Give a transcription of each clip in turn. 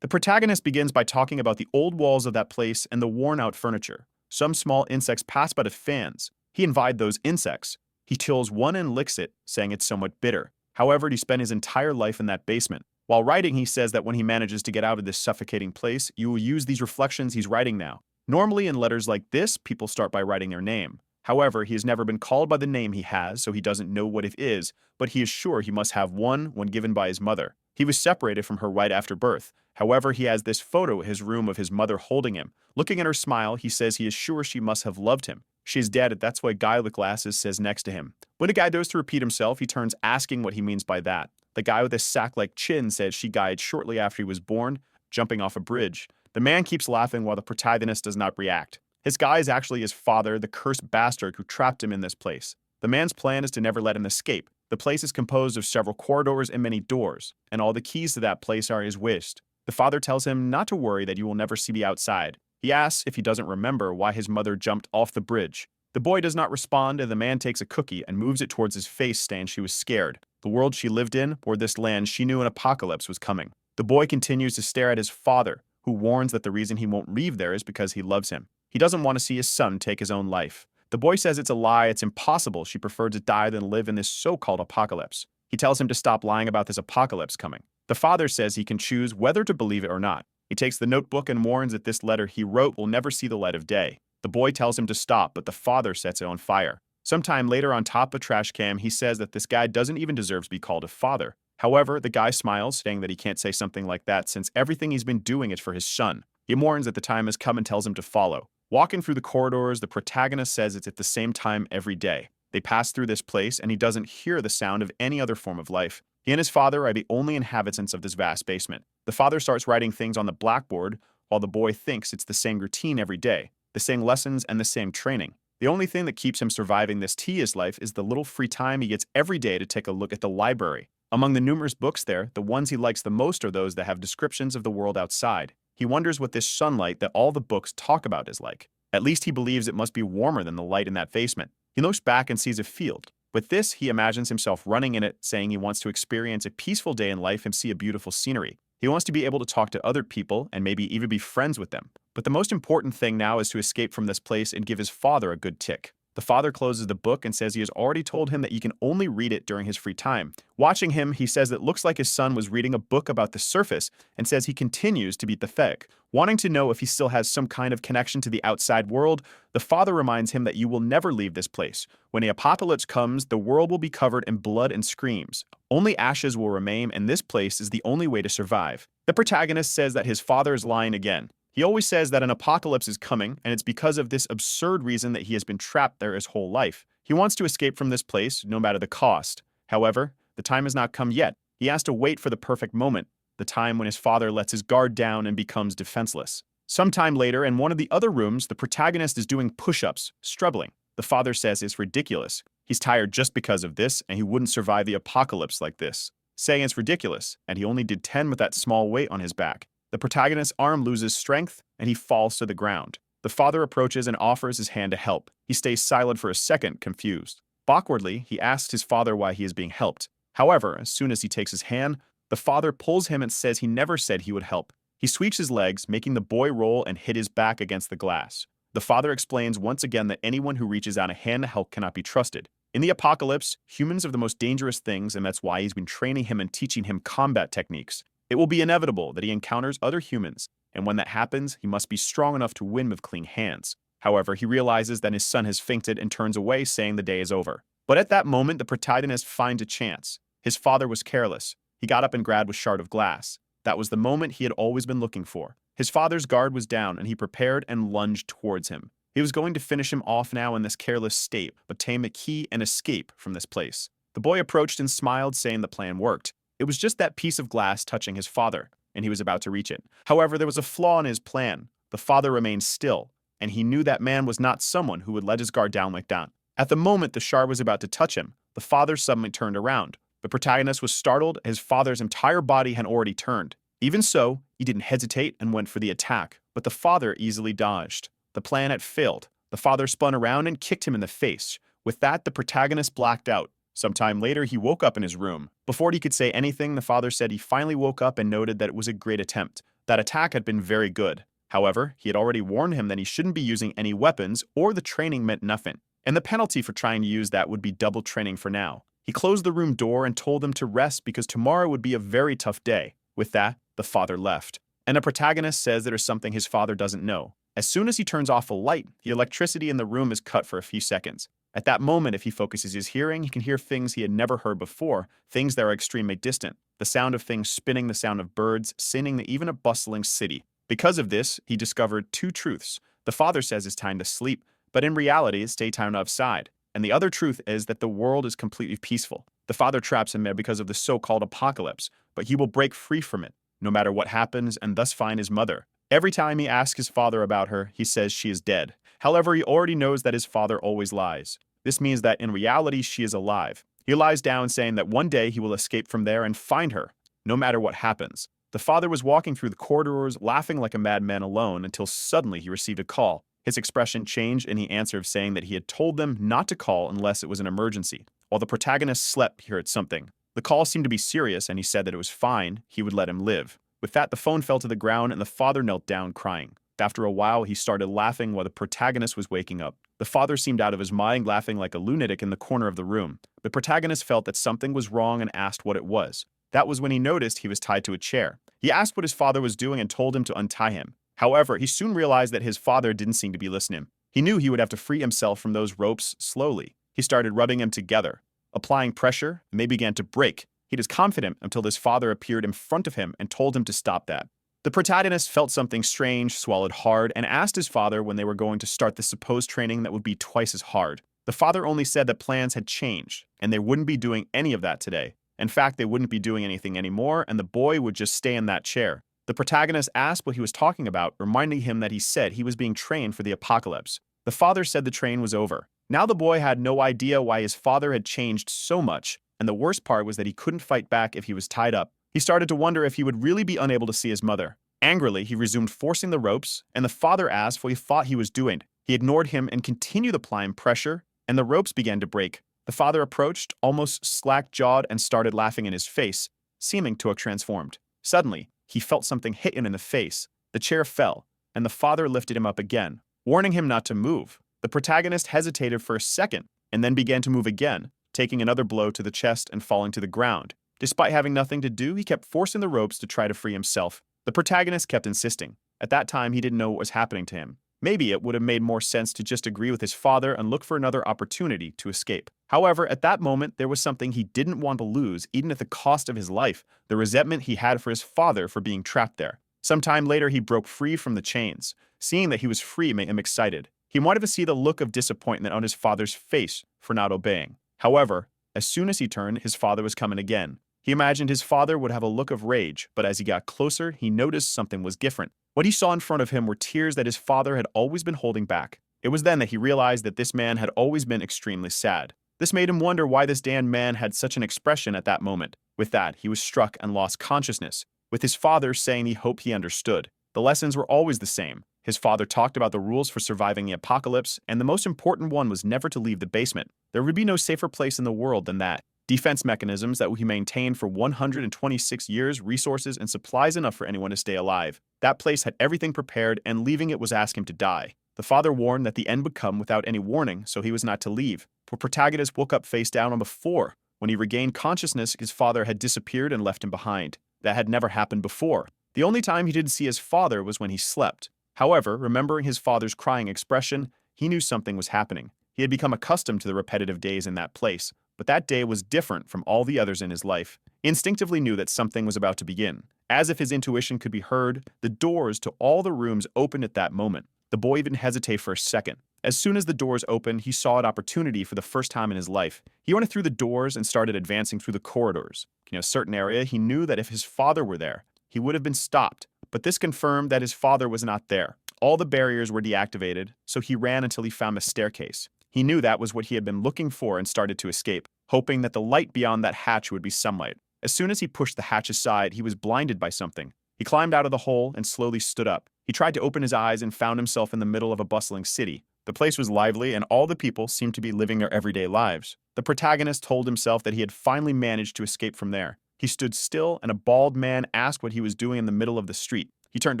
The protagonist begins by talking about the old walls of that place and the worn-out furniture. Some small insects pass by the fans. He invited those insects. He chills one and licks it, saying it's somewhat bitter. However, he spent his entire life in that basement. While writing, he says that when he manages to get out of this suffocating place, you will use these reflections he's writing now. Normally, in letters like this, people start by writing their name. However, he has never been called by the name he has, so he doesn't know what it is, but he is sure he must have one when given by his mother. He was separated from her right after birth. However, he has this photo in his room of his mother holding him. Looking at her smile, he says he is sure she must have loved him. She's dead, that's why guy with glasses says next to him. When the guy goes to repeat himself, he turns asking what he means by that. The guy with a sack-like chin says she died shortly after he was born, jumping off a bridge. The man keeps laughing while the protagonist does not react. His guy is actually his father, the cursed bastard who trapped him in this place. The man's plan is to never let him escape. The place is composed of several corridors and many doors, and all the keys to that place are his wished. The father tells him not to worry that you will never see the outside. He asks if he doesn't remember why his mother jumped off the bridge. The boy does not respond, and the man takes a cookie and moves it towards his face, saying she was scared. The world she lived in, or this land, she knew an apocalypse was coming. The boy continues to stare at his father, who warns that the reason he won't leave there is because he loves him. He doesn't want to see his son take his own life. The boy says it's a lie, it's impossible, she preferred to die than live in this so-called apocalypse. He tells him to stop lying about this apocalypse coming. The father says he can choose whether to believe it or not. He takes the notebook and warns that this letter he wrote will never see the light of day. The boy tells him to stop, but the father sets it on fire. Sometime later on top of trash can, he says that this guy doesn't even deserve to be called a father. However, the guy smiles, saying that he can't say something like that since everything he's been doing is for his son. He warns that the time has come and tells him to follow. Walking through the corridors, the protagonist says it's at the same time every day. They pass through this place, and he doesn't hear the sound of any other form of life. He and his father are the only inhabitants of this vast basement. The father starts writing things on the blackboard, while the boy thinks it's the same routine every day, the same lessons and the same training. The only thing that keeps him surviving this tedious life is the little free time he gets every day to take a look at the library. Among the numerous books there, the ones he likes the most are those that have descriptions of the world outside. He wonders what this sunlight that all the books talk about is like. At least he believes it must be warmer than the light in that basement. He looks back and sees a field. With this, he imagines himself running in it, saying he wants to experience a peaceful day in life and see a beautiful scenery. He wants to be able to talk to other people and maybe even be friends with them. But the most important thing now is to escape from this place and give his father a good tick. The father closes the book and says he has already told him that he can only read it during his free time. Watching him, he says it looks like his son was reading a book about the surface and says he continues to be pathetic. Wanting to know if he still has some kind of connection to the outside world, the father reminds him that you will never leave this place. When the apocalypse comes, the world will be covered in blood and screams. Only ashes will remain, and this place is the only way to survive. The protagonist says that his father is lying again. He always says that an apocalypse is coming, and it's because of this absurd reason that he has been trapped there his whole life. He wants to escape from this place, no matter the cost. However, the time has not come yet. He has to wait for the perfect moment, the time when his father lets his guard down and becomes defenseless. Sometime later, in one of the other rooms, the protagonist is doing push-ups, struggling. The father says it's ridiculous. He's tired just because of this, and he wouldn't survive the apocalypse like this, saying it's ridiculous, and he only did 10 with that small weight on his back. The protagonist's arm loses strength, and he falls to the ground. The father approaches and offers his hand to help. He stays silent for a second, confused. Awkwardly, he asks his father why he is being helped. However, as soon as he takes his hand, the father pulls him and says he never said he would help. He sweeps his legs, making the boy roll and hit his back against the glass. The father explains once again that anyone who reaches out a hand to help cannot be trusted. In the apocalypse, humans are the most dangerous things, and that's why he's been training him and teaching him combat techniques. It will be inevitable that he encounters other humans, and when that happens, he must be strong enough to win with clean hands. However, he realizes that his son has fainted and turns away, saying the day is over. But at that moment, the protagonist finds a chance. His father was careless. He got up and grabbed a shard of glass. That was the moment he had always been looking for. His father's guard was down, and he prepared and lunged towards him. He was going to finish him off now in this careless state, obtain the key and escape from this place. The boy approached and smiled, saying the plan worked. It was just that piece of glass touching his father, and he was about to reach it. However, there was a flaw in his plan. The father remained still, and he knew that man was not someone who would let his guard down like that. At the moment the shard was about to touch him, the father suddenly turned around. The protagonist was startled. His father's entire body had already turned. Even so, he didn't hesitate and went for the attack, but the father easily dodged. The plan had failed. The father spun around and kicked him in the face. With that, the protagonist blacked out. Sometime later, he woke up in his room. Before he could say anything, the father said he finally woke up and noted that it was a great attempt. That attack had been very good. However, he had already warned him that he shouldn't be using any weapons, or the training meant nothing. And the penalty for trying to use that would be double training for now. He closed the room door and told them to rest because tomorrow would be a very tough day. With that, the father left. And the protagonist says there is something his father doesn't know. As soon as he turns off a light, the electricity in the room is cut for a few seconds. At that moment, if he focuses his hearing, he can hear things he had never heard before, things that are extremely distant. The sound of things spinning, the sound of birds, singing, even a bustling city. Because of this, he discovered two truths. The father says it's time to sleep, but in reality, it's daytime outside. And the other truth is that the world is completely peaceful. The father traps him there because of the so-called apocalypse, but he will break free from it, no matter what happens, and thus find his mother. Every time he asks his father about her, he says she is dead. However, he already knows that his father always lies. This means that in reality, she is alive. He lies down saying that one day he will escape from there and find her, no matter what happens. The father was walking through the corridors, laughing like a madman alone, until suddenly he received a call. His expression changed and he answered saying that he had told them not to call unless it was an emergency. While the protagonist slept, he heard something. The call seemed to be serious and he said that it was fine, he would let him live. With that, the phone fell to the ground and the father knelt down crying. After a while, he started laughing while the protagonist was waking up. The father seemed out of his mind, laughing like a lunatic in the corner of the room. The protagonist felt that something was wrong and asked what it was. That was when he noticed he was tied to a chair. He asked what his father was doing and told him to untie him. However, he soon realized that his father didn't seem to be listening. He knew he would have to free himself from those ropes slowly. He started rubbing them together. Applying pressure, and they began to break. He was confident until his father appeared in front of him and told him to stop that. The protagonist felt something strange, swallowed hard, and asked his father when they were going to start the supposed training that would be twice as hard. The father only said that plans had changed, and they wouldn't be doing any of that today. In fact, they wouldn't be doing anything anymore, and the boy would just stay in that chair. The protagonist asked what he was talking about, reminding him that he said he was being trained for the apocalypse. The father said the train was over. Now the boy had no idea why his father had changed so much, and the worst part was that he couldn't fight back if he was tied up. He started to wonder if he would really be unable to see his mother. Angrily, he resumed forcing the ropes, and the father asked what he thought he was doing. He ignored him and continued applying pressure, and the ropes began to break. The father approached, almost slack-jawed, and started laughing in his face, seeming to have transformed. Suddenly, he felt something hit him in the face. The chair fell, and the father lifted him up again, warning him not to move. The protagonist hesitated for a second, and then began to move again, taking another blow to the chest and falling to the ground. Despite having nothing to do, he kept forcing the ropes to try to free himself. The protagonist kept insisting. At that time, he didn't know what was happening to him. Maybe it would have made more sense to just agree with his father and look for another opportunity to escape. However, at that moment, there was something he didn't want to lose, even at the cost of his life, the resentment he had for his father for being trapped there. Sometime later, he broke free from the chains. Seeing that he was free made him excited. He wanted to see the look of disappointment on his father's face for not obeying. However, as soon as he turned, his father was coming again. He imagined his father would have a look of rage, but as he got closer, he noticed something was different. What he saw in front of him were tears that his father had always been holding back. It was then that he realized that this man had always been extremely sad. This made him wonder why this damned man had such an expression at that moment. With that, he was struck and lost consciousness, with his father saying he hoped he understood. The lessons were always the same. His father talked about the rules for surviving the apocalypse, and the most important one was never to leave the basement. There would be no safer place in the world than that. Defense mechanisms that he maintained for 126 years, resources, and supplies enough for anyone to stay alive. That place had everything prepared, and leaving it was ask him to die. The father warned that the end would come without any warning, so he was not to leave. The protagonist woke up face down on the floor. When he regained consciousness, his father had disappeared and left him behind. That had never happened before. The only time he didn't see his father was when he slept. However, remembering his father's crying expression, he knew something was happening. He had become accustomed to the repetitive days in that place. But that day was different from all the others in his life. He instinctively knew that something was about to begin. As if his intuition could be heard, the doors to all the rooms opened at that moment. The boy didn't hesitate for a second. As soon as the doors opened, he saw an opportunity for the first time in his life. He went through the doors and started advancing through the corridors. In a certain area, he knew that if his father were there, he would have been stopped. But this confirmed that his father was not there. All the barriers were deactivated, so he ran until he found a staircase. He knew that was what he had been looking for and started to escape, hoping that the light beyond that hatch would be sunlight. As soon as he pushed the hatch aside, he was blinded by something. He climbed out of the hole and slowly stood up. He tried to open his eyes and found himself in the middle of a bustling city. The place was lively and all the people seemed to be living their everyday lives. The protagonist told himself that he had finally managed to escape from there. He stood still and a bald man asked what he was doing in the middle of the street. He turned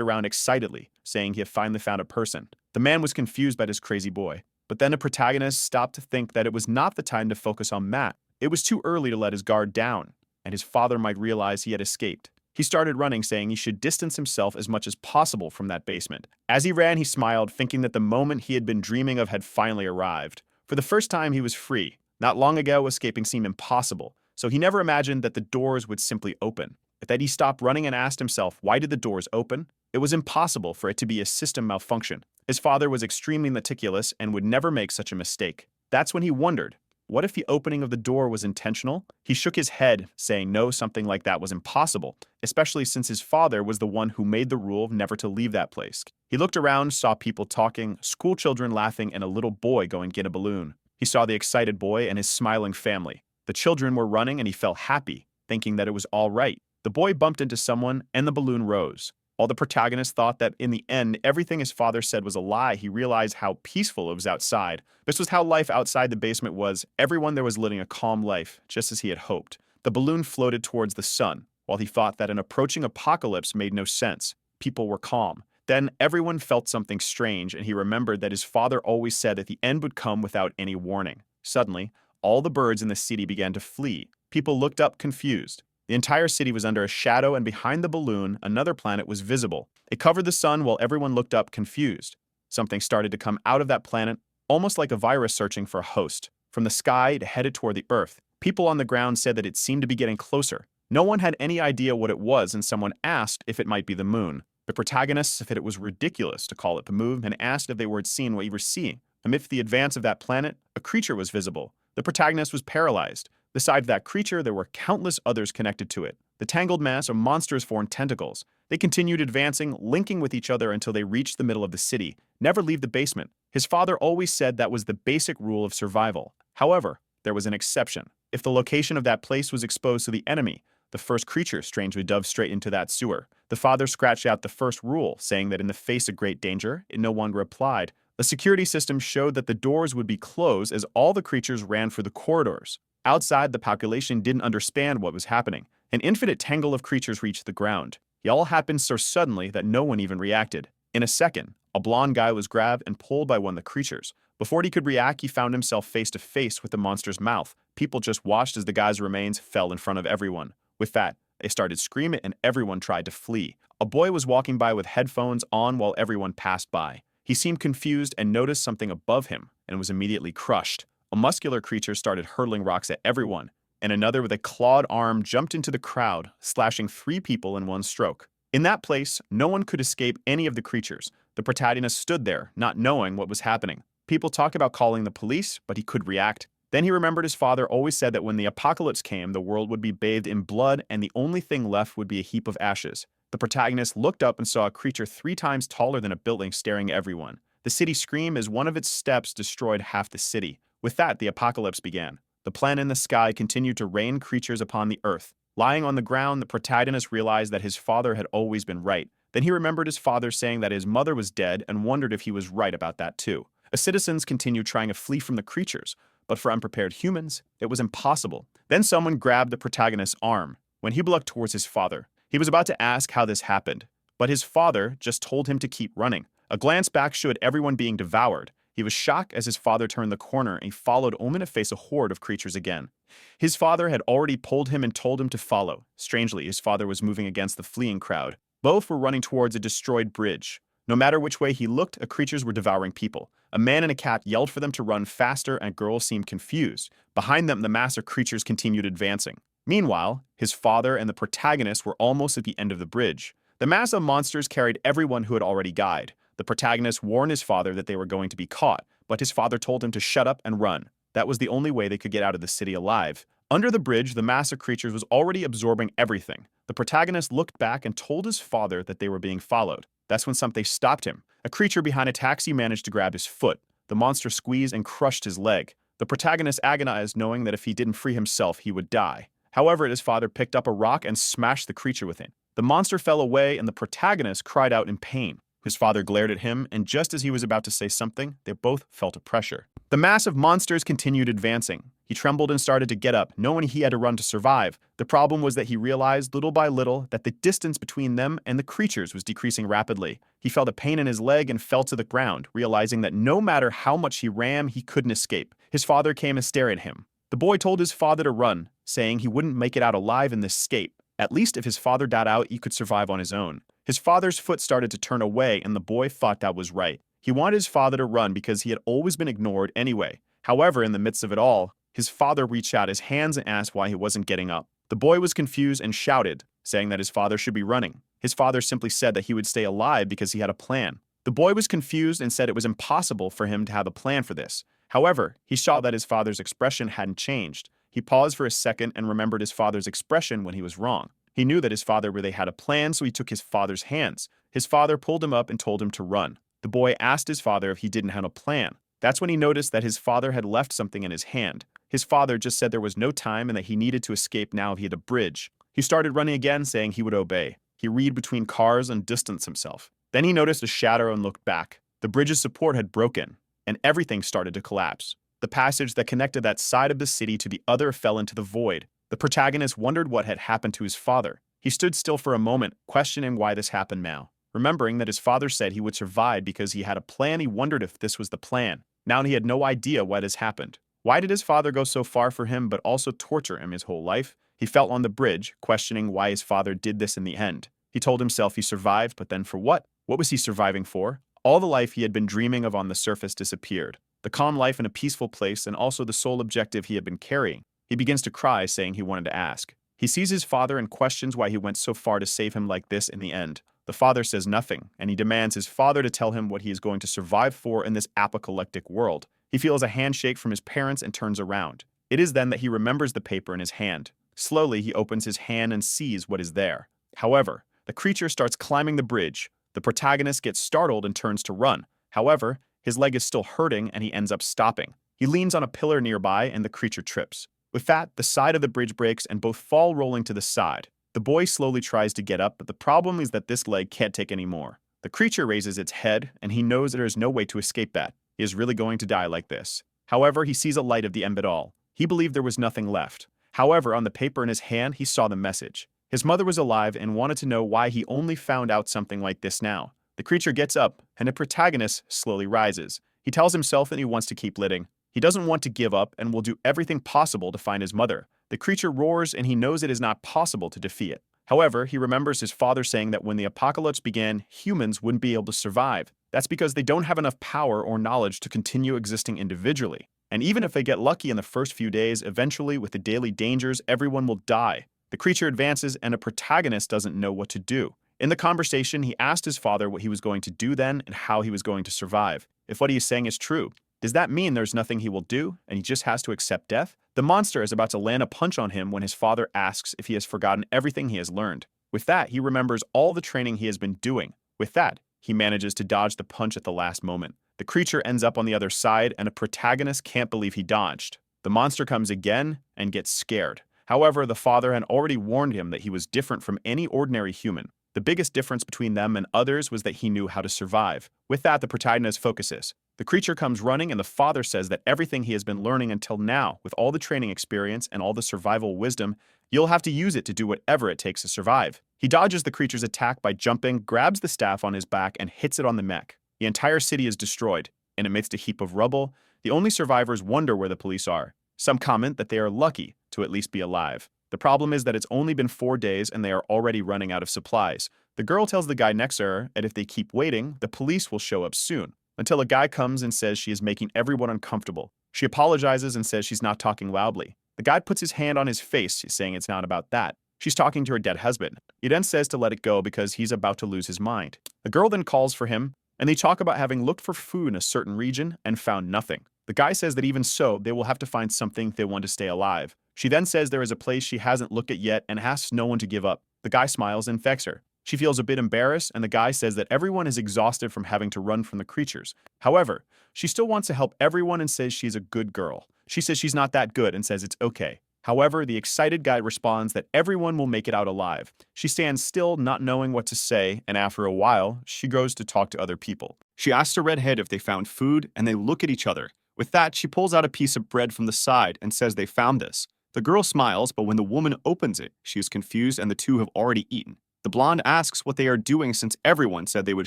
around excitedly, saying he had finally found a person. The man was confused by this crazy boy. But then the protagonist stopped to think that it was not the time to focus on Matt. It was too early to let his guard down, and his father might realize he had escaped. He started running, saying he should distance himself as much as possible from that basement. As he ran, he smiled, thinking that the moment he had been dreaming of had finally arrived. For the first time, he was free. Not long ago, escaping seemed impossible, so he never imagined that the doors would simply open. That he stopped running and asked himself, why did the doors open? It was impossible for it to be a system malfunction. His father was extremely meticulous and would never make such a mistake. That's when he wondered, what if the opening of the door was intentional? He shook his head, saying no, something like that was impossible, especially since his father was the one who made the rule never to leave that place. He looked around, saw people talking, school children laughing, and a little boy going to get a balloon. He saw the excited boy and his smiling family. The children were running and he felt happy, thinking that it was all right. The boy bumped into someone and the balloon rose. While the protagonist thought that in the end everything his father said was a lie, he realized how peaceful it was outside. This was how life outside the basement was. Everyone there was living a calm life, just as he had hoped. The balloon floated towards the sun, while he thought that an approaching apocalypse made no sense. People were calm. Then everyone felt something strange, and he remembered that his father always said that the end would come without any warning. Suddenly, all the birds in the city began to flee. People looked up confused. The entire city was under a shadow, and behind the balloon, another planet was visible. It covered the sun while everyone looked up confused. Something started to come out of that planet, almost like a virus searching for a host. From the sky, it headed toward the earth. People on the ground said that it seemed to be getting closer. No one had any idea what it was, and someone asked if it might be the moon. The protagonists said it was ridiculous to call it the moon and asked if they were seeing what you were seeing. Amidst the advance of that planet, a creature was visible. The protagonist was paralyzed. Beside that creature, there were countless others connected to it. The tangled mass of monsters formed tentacles. They continued advancing, linking with each other until they reached the middle of the city. Never leave the basement. His father always said that was the basic rule of survival. However, there was an exception. If the location of that place was exposed to the enemy, the first creature strangely dove straight into that sewer. The father scratched out the first rule, saying that in the face of great danger, no one replied. The security system showed that the doors would be closed as all the creatures ran for the corridors. Outside, the population didn't understand what was happening. An infinite tangle of creatures reached the ground. It all happened so suddenly that no one even reacted. In a second, a blonde guy was grabbed and pulled by one of the creatures. Before he could react, he found himself face to face with the monster's mouth. People just watched as the guy's remains fell in front of everyone. With that, they started screaming and everyone tried to flee. A boy was walking by with headphones on while everyone passed by. He seemed confused and noticed something above him and was immediately crushed. A muscular creature started hurling rocks at everyone, and another with a clawed arm jumped into the crowd, slashing 3 people in one stroke. In that place, no one could escape any of the creatures. The protagonist stood there, not knowing what was happening. People talked about calling the police, but he could react. Then he remembered his father always said that when the apocalypse came, the world would be bathed in blood and the only thing left would be a heap of ashes. The protagonist looked up and saw a creature 3 times taller than a building staring at everyone. The city screamed as one of its steps destroyed half the city. With that, the apocalypse began. The planet in the sky continued to rain creatures upon the earth. Lying on the ground, the protagonist realized that his father had always been right. Then he remembered his father saying that his mother was dead and wondered if he was right about that too. The citizens continued trying to flee from the creatures, but for unprepared humans, it was impossible. Then someone grabbed the protagonist's arm. When he looked towards his father, he was about to ask how this happened, but his father just told him to keep running. A glance back showed everyone being devoured. He was shocked as his father turned the corner and he followed only to face a horde of creatures again. His father had already pulled him and told him to follow. Strangely, his father was moving against the fleeing crowd. Both were running towards a destroyed bridge. No matter which way he looked, the creatures were devouring people. A man in a cap yelled for them to run faster and girls seemed confused. Behind them, the mass of creatures continued advancing. Meanwhile, his father and the protagonist were almost at the end of the bridge. The mass of monsters carried everyone who had already died. The protagonist warned his father that they were going to be caught, but his father told him to shut up and run. That was the only way they could get out of the city alive. Under the bridge, the mass of creatures was already absorbing everything. The protagonist looked back and told his father that they were being followed. That's when something stopped him. A creature behind a taxi managed to grab his foot. The monster squeezed and crushed his leg. The protagonist agonized, knowing that if he didn't free himself, he would die. However, his father picked up a rock and smashed the creature with it. The monster fell away and the protagonist cried out in pain. His father glared at him, and just as he was about to say something, they both felt a pressure. The mass of monsters continued advancing. He trembled and started to get up, knowing he had to run to survive. The problem was that he realized, little by little, that the distance between them and the creatures was decreasing rapidly. He felt a pain in his leg and fell to the ground, realizing that no matter how much he ran, he couldn't escape. His father came and stared at him. The boy told his father to run, saying he wouldn't make it out alive in this escape. At least if his father died out, he could survive on his own. His father's foot started to turn away, and the boy thought that was right. He wanted his father to run because he had always been ignored anyway. However, in the midst of it all, his father reached out his hands and asked why he wasn't getting up. The boy was confused and shouted, saying that his father should be running. His father simply said that he would stay alive because he had a plan. The boy was confused and said it was impossible for him to have a plan for this. However, he saw that his father's expression hadn't changed. He paused for a second and remembered his father's expression when he was wrong. He knew that his father really had a plan, so he took his father's hands. His father pulled him up and told him to run. The boy asked his father if he didn't have a plan. That's when he noticed that his father had left something in his hand. His father just said there was no time and that he needed to escape now if he had a bridge. He started running again, saying he would obey. He read between cars and distanced himself. Then he noticed a shadow and looked back. The bridge's support had broken, and everything started to collapse. The passage that connected that side of the city to the other fell into the void. The protagonist wondered what had happened to his father. He stood still for a moment, questioning why this happened now. Remembering that his father said he would survive because he had a plan, he wondered if this was the plan. Now he had no idea what has happened. Why did his father go so far for him but also torture him his whole life? He felt on the bridge, questioning why his father did this in the end. He told himself he survived, but then for what? What was he surviving for? All the life he had been dreaming of on the surface disappeared. The calm life in a peaceful place and also the sole objective he had been carrying. He begins to cry, saying he wanted to ask. He sees his father and questions why he went so far to save him like this in the end. The father says nothing, and he demands his father to tell him what he is going to survive for in this apocalyptic world. He feels a handshake from his parents and turns around. It is then that he remembers the paper in his hand. Slowly, he opens his hand and sees what is there. However, the creature starts climbing the bridge. The protagonist gets startled and turns to run. However, his leg is still hurting and he ends up stopping. He leans on a pillar nearby and the creature trips. With that, the side of the bridge breaks and both fall rolling to the side. The boy slowly tries to get up, but the problem is that this leg can't take any more. The creature raises its head, and he knows there is no way to escape that. He is really going to die like this. However, he sees a light at the end of it all. He believed there was nothing left. However, on the paper in his hand, he saw the message. His mother was alive and wanted to know why he only found out something like this now. The creature gets up, and the protagonist slowly rises. He tells himself that he wants to keep living. He doesn't want to give up and will do everything possible to find his mother. The creature roars and he knows it is not possible to defeat it. However, he remembers his father saying that when the apocalypse began, humans wouldn't be able to survive. That's because they don't have enough power or knowledge to continue existing individually. And even if they get lucky in the first few days, eventually, with the daily dangers, everyone will die. The creature advances and a protagonist doesn't know what to do. In the conversation, he asked his father what he was going to do then and how he was going to survive. If what he is saying is true, does that mean there's nothing he will do and he just has to accept death? The monster is about to land a punch on him when his father asks if he has forgotten everything he has learned. With that, he remembers all the training he has been doing. With that, he manages to dodge the punch at the last moment. The creature ends up on the other side and a protagonist can't believe he dodged. The monster comes again and gets scared. However, the father had already warned him that he was different from any ordinary human. The biggest difference between them and others was that he knew how to survive. With that, the protagonist focuses. The creature comes running and the father says that everything he has been learning until now, with all the training experience and all the survival wisdom, you'll have to use it to do whatever it takes to survive. He dodges the creature's attack by jumping, grabs the staff on his back, and hits it on the mech. The entire city is destroyed. And amidst a heap of rubble, the only survivors wonder where the police are. Some comment that they are lucky to at least be alive. The problem is that it's only been 4 days and they are already running out of supplies. The girl tells the guy next to her that if they keep waiting, the police will show up soon. Until a guy comes and says she is making everyone uncomfortable. She apologizes and says she's not talking loudly. The guy puts his hand on his face, saying it's not about that. She's talking to her dead husband. He then says to let it go because he's about to lose his mind. The girl then calls for him, and they talk about having looked for food in a certain region and found nothing. The guy says that even so, they will have to find something if they want to stay alive. She then says there is a place she hasn't looked at yet and asks no one to give up. The guy smiles and thanks her. She feels a bit embarrassed, and the guy says that everyone is exhausted from having to run from the creatures. However, she still wants to help everyone and says she's a good girl. She says she's not that good and says it's okay. However, the excited guy responds that everyone will make it out alive. She stands still, not knowing what to say, and after a while, she goes to talk to other people. She asks the redhead if they found food, and they look at each other. With that, she pulls out a piece of bread from the side and says they found this. The girl smiles, but when the woman opens it, she is confused and the two have already eaten. The blonde asks what they are doing since everyone said they would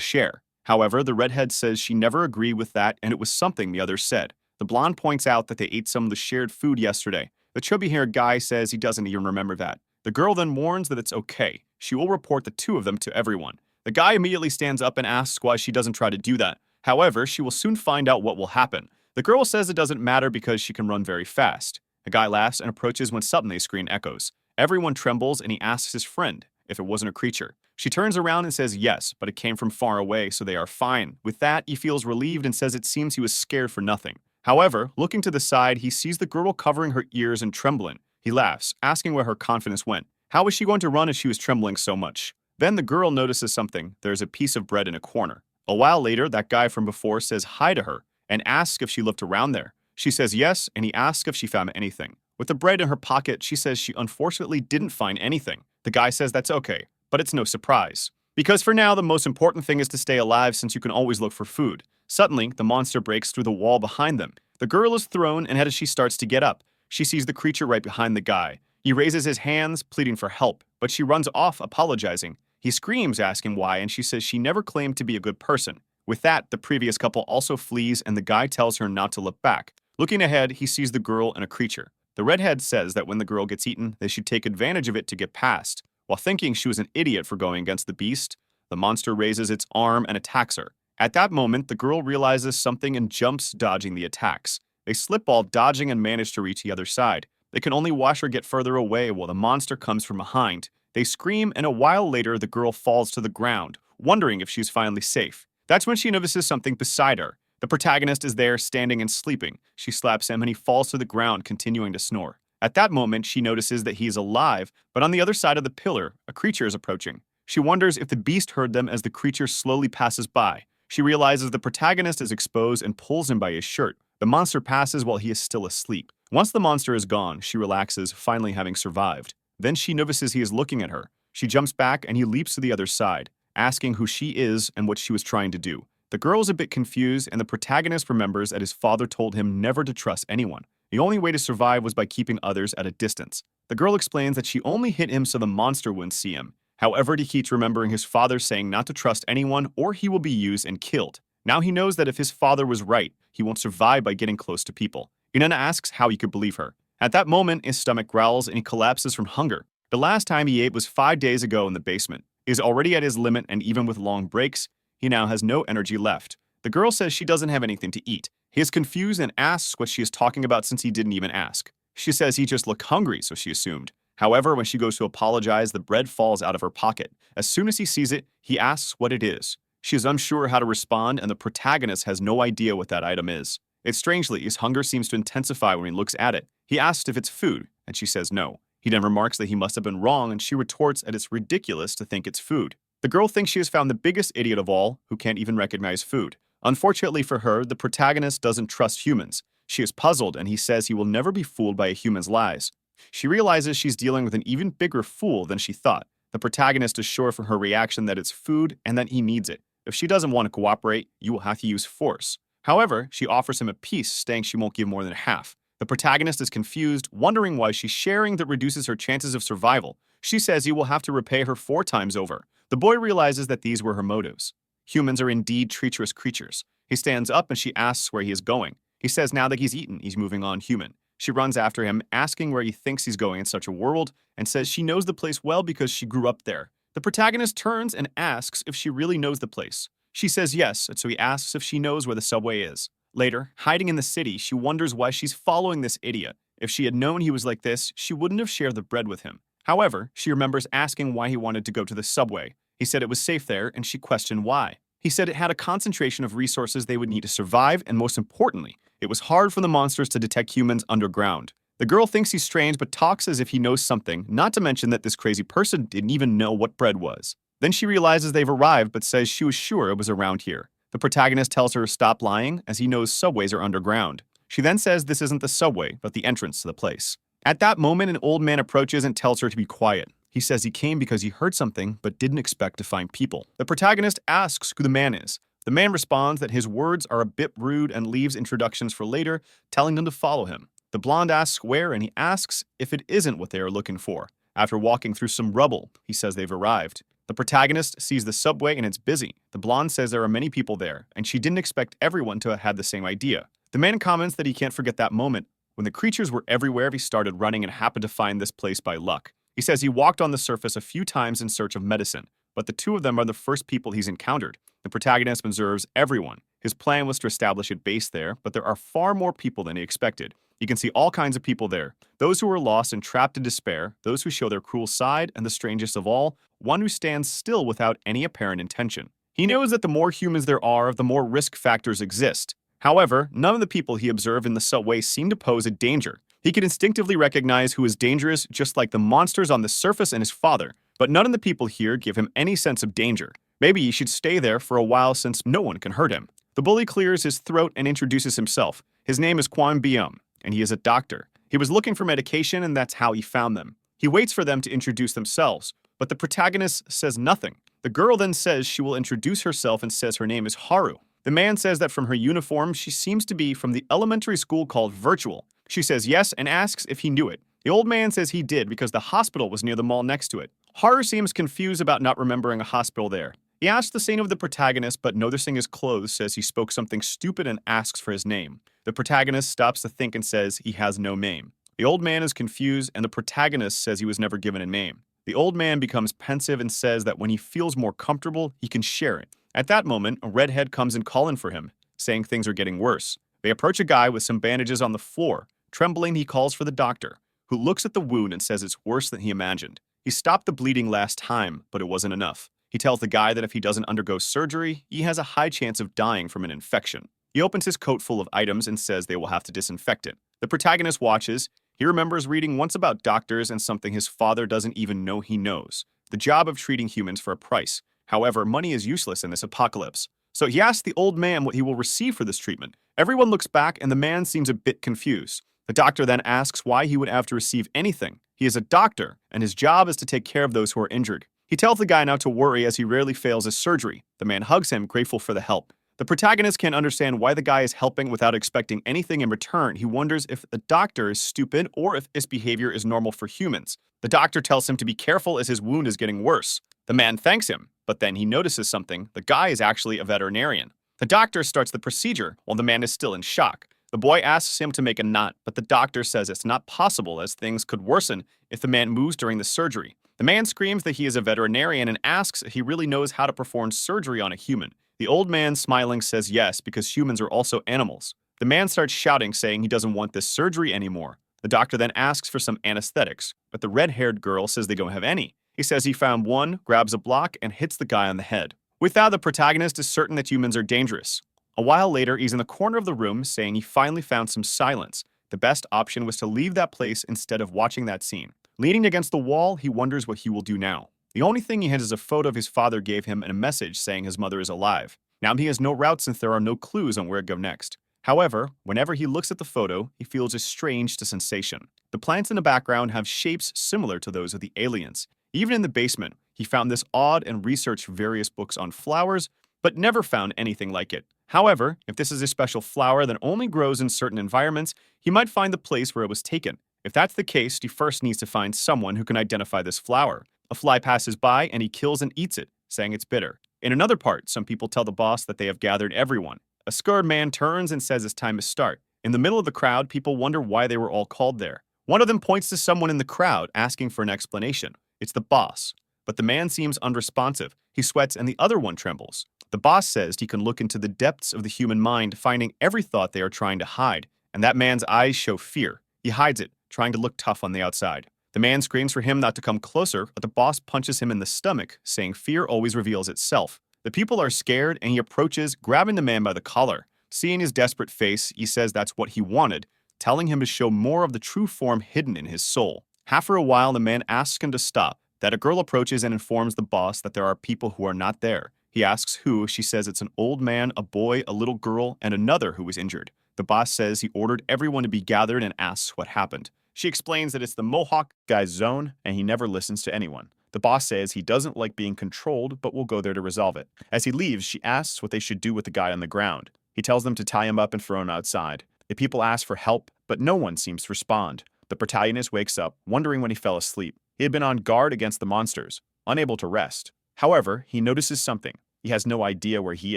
share. However, the redhead says she never agreed with that and it was something the others said. The blonde points out that they ate some of the shared food yesterday. The chubby-haired guy says he doesn't even remember that. The girl then warns that it's okay. She will report the two of them to everyone. The guy immediately stands up and asks why she doesn't try to do that. However, she will soon find out what will happen. The girl says it doesn't matter because she can run very fast. The guy laughs and approaches when suddenly a scream echoes. Everyone trembles and he asks his friend if it wasn't a creature. She turns around and says yes, but it came from far away, so they are fine. With that, he feels relieved and says it seems he was scared for nothing. However, looking to the side, he sees the girl covering her ears and trembling. He laughs, asking where her confidence went. How was she going to run if she was trembling so much? Then the girl notices something. There's a piece of bread in a corner. A while later, that guy from before says hi to her and asks if she looked around there. She says yes, and he asks if she found anything. With the bread in her pocket, she says she unfortunately didn't find anything. The guy says that's okay, but it's no surprise. Because for now, the most important thing is to stay alive since you can always look for food. Suddenly, the monster breaks through the wall behind them. The girl is thrown, and as she starts to get up, she sees the creature right behind the guy. He raises his hands, pleading for help, but she runs off, apologizing. He screams, asking why, and she says she never claimed to be a good person. With that, the previous couple also flees, and the guy tells her not to look back. Looking ahead, he sees the girl and a creature. The redhead says that when the girl gets eaten, they should take advantage of it to get past. While thinking she was an idiot for going against the beast, the monster raises its arm and attacks her. At that moment, the girl realizes something and jumps, dodging the attacks. They slip while dodging and manage to reach the other side. They can only watch her get further away while the monster comes from behind. They scream, and a while later, the girl falls to the ground, wondering if she's finally safe. That's when she notices something beside her. The protagonist is there, standing and sleeping. She slaps him, and he falls to the ground, continuing to snore. At that moment, she notices that he is alive, but on the other side of the pillar, a creature is approaching. She wonders if the beast heard them as the creature slowly passes by. She realizes the protagonist is exposed and pulls him by his shirt. The monster passes while he is still asleep. Once the monster is gone, she relaxes, finally having survived. Then she notices he is looking at her. She jumps back and he leaps to the other side, asking who she is and what she was trying to do. The girl is a bit confused, and the protagonist remembers that his father told him never to trust anyone. The only way to survive was by keeping others at a distance. The girl explains that she only hit him so the monster wouldn't see him. However, he keeps remembering his father saying not to trust anyone or he will be used and killed. Now he knows that if his father was right, he won't survive by getting close to people. Inanna asks how he could believe her. At that moment, his stomach growls and he collapses from hunger. The last time he ate was 5 days ago in the basement. He is already at his limit, and even with long breaks, he now has no energy left. The girl says she doesn't have anything to eat. He is confused and asks what she is talking about since he didn't even ask. She says he just looked hungry, so she assumed. However, when she goes to apologize, the bread falls out of her pocket. As soon as he sees it, he asks what it is. She is unsure how to respond, and the protagonist has no idea what that item is. It's strangely, his hunger seems to intensify when he looks at it. He asks if it's food, and she says no. He then remarks that he must have been wrong, and she retorts that it's ridiculous to think it's food. The girl thinks she has found the biggest idiot of all, who can't even recognize food. Unfortunately for her, the protagonist doesn't trust humans. She is puzzled, and he says he will never be fooled by a human's lies. She realizes she's dealing with an even bigger fool than she thought. The protagonist is sure from her reaction that it's food and that he needs it. If she doesn't want to cooperate, you will have to use force. However, she offers him a piece, saying she won't give more than half. The protagonist is confused, wondering why she's sharing that reduces her chances of survival. She says he will have to repay her 4 times over. The boy realizes that these were her motives. Humans are indeed treacherous creatures. He stands up and she asks where he is going. He says now that he's eaten, he's moving on human. She runs after him, asking where he thinks he's going in such a world, and says she knows the place well because she grew up there. The protagonist turns and asks if she really knows the place. She says yes, and so he asks if she knows where the subway is. Later, hiding in the city, she wonders why she's following this idiot. If she had known he was like this, she wouldn't have shared the bread with him. However, she remembers asking why he wanted to go to the subway. He said it was safe there, and she questioned why. He said it had a concentration of resources they would need to survive, and most importantly, it was hard for the monsters to detect humans underground. The girl thinks he's strange but talks as if he knows something, not to mention that this crazy person didn't even know what bread was. Then she realizes they've arrived but says she was sure it was around here. The protagonist tells her to stop lying as he knows subways are underground. She then says this isn't the subway, but the entrance to the place. At that moment, an old man approaches and tells her to be quiet. He says he came because he heard something but didn't expect to find people. The protagonist asks who the man is. The man responds that his words are a bit rude and leaves introductions for later, telling them to follow him. The blonde asks where, and he asks if it isn't what they are looking for. After walking through some rubble, he says they've arrived. The protagonist sees the subway and it's busy. The blonde says there are many people there, and she didn't expect everyone to have had the same idea. The man comments that he can't forget that moment. When the creatures were everywhere, he started running and happened to find this place by luck. He says he walked on the surface a few times in search of medicine, but the two of them are the first people he's encountered. The protagonist observes everyone. His plan was to establish a base there, but there are far more people than he expected. You can see all kinds of people there. Those who are lost and trapped in despair, those who show their cruel side, and the strangest of all, one who stands still without any apparent intention. He knows that the more humans there are, the more risk factors exist. However, none of the people he observed in the subway seem to pose a danger. He could instinctively recognize who is dangerous, just like the monsters on the surface and his father, but none of the people here give him any sense of danger. Maybe he should stay there for a while since no one can hurt him. The bully clears his throat and introduces himself. His name is Kwan Byum, and he is a doctor. He was looking for medication, and that's how he found them. He waits for them to introduce themselves, but the protagonist says nothing. The girl then says she will introduce herself and says her name is Haru. The man says that from her uniform, she seems to be from the elementary school called Virtual. She says yes and asks if he knew it. The old man says he did because the hospital was near the mall next to it. Haru seems confused about not remembering a hospital there. He asks the same of the protagonist, but noticing his clothes says he spoke something stupid and asks for his name. The protagonist stops to think and says he has no name. The old man is confused, and the protagonist says he was never given a name. The old man becomes pensive and says that when he feels more comfortable, he can share it. At that moment, a redhead comes in calling for him, saying things are getting worse. They approach a guy with some bandages on the floor. Trembling, he calls for the doctor, who looks at the wound and says it's worse than he imagined. He stopped the bleeding last time, but it wasn't enough. He tells the guy that if he doesn't undergo surgery, he has a high chance of dying from an infection. He opens his coat full of items and says they will have to disinfect it. The protagonist watches. He remembers reading once about doctors and something his father doesn't even know he knows: the job of treating humans for a price. However, money is useless in this apocalypse. So he asks the old man what he will receive for this treatment. Everyone looks back and the man seems a bit confused. The doctor then asks why he would have to receive anything. He is a doctor, and his job is to take care of those who are injured. He tells the guy not to worry as he rarely fails his surgery. The man hugs him, grateful for the help. The protagonist can't understand why the guy is helping without expecting anything in return. He wonders if the doctor is stupid or if his behavior is normal for humans. The doctor tells him to be careful as his wound is getting worse. The man thanks him, but then he notices something. The guy is actually a veterinarian. The doctor starts the procedure while the man is still in shock. The boy asks him to make a knot, but the doctor says it's not possible as things could worsen if the man moves during the surgery. The man screams that he is a veterinarian and asks if he really knows how to perform surgery on a human. The old man, smiling, says yes because humans are also animals. The man starts shouting, saying he doesn't want this surgery anymore. The doctor then asks for some anesthetics, but the red-haired girl says they don't have any. He says he found one, grabs a block, and hits the guy on the head. With that, the protagonist is certain that humans are dangerous. A while later, he's in the corner of the room saying he finally found some silence. The best option was to leave that place instead of watching that scene. Leaning against the wall, he wonders what he will do now. The only thing he has is a photo of his father gave him and a message saying his mother is alive. Now he has no route since there are no clues on where to go next. However, whenever he looks at the photo, he feels a strange sensation. The plants in the background have shapes similar to those of the aliens. Even in the basement, he found this odd and researched various books on flowers, but never found anything like it. However, if this is a special flower that only grows in certain environments, he might find the place where it was taken. If that's the case, he first needs to find someone who can identify this flower. A fly passes by and he kills and eats it, saying it's bitter. In another part, some people tell the boss that they have gathered everyone. A scared man turns and says it's time to start. In the middle of the crowd, people wonder why they were all called there. One of them points to someone in the crowd, asking for an explanation. It's the boss. But the man seems unresponsive. He sweats and the other one trembles. The boss says he can look into the depths of the human mind, finding every thought they are trying to hide. And that man's eyes show fear. He hides it, trying to look tough on the outside. The man screams for him not to come closer, but the boss punches him in the stomach, saying fear always reveals itself. The people are scared, and he approaches, grabbing the man by the collar. Seeing his desperate face, he says that's what he wanted, telling him to show more of the true form hidden in his soul. After a while, the man asks him to stop. That a girl approaches and informs the boss that there are people who are not there. He asks who. She says it's an old man, a boy, a little girl, and another who was injured. The boss says he ordered everyone to be gathered and asks what happened. She explains that it's the Mohawk guy's zone, and he never listens to anyone. The boss says he doesn't like being controlled, but will go there to resolve it. As he leaves, she asks what they should do with the guy on the ground. He tells them to tie him up and throw him outside. The people ask for help, but no one seems to respond. The protagonist wakes up, wondering when he fell asleep. He had been on guard against the monsters, unable to rest. However, he notices something. He has no idea where he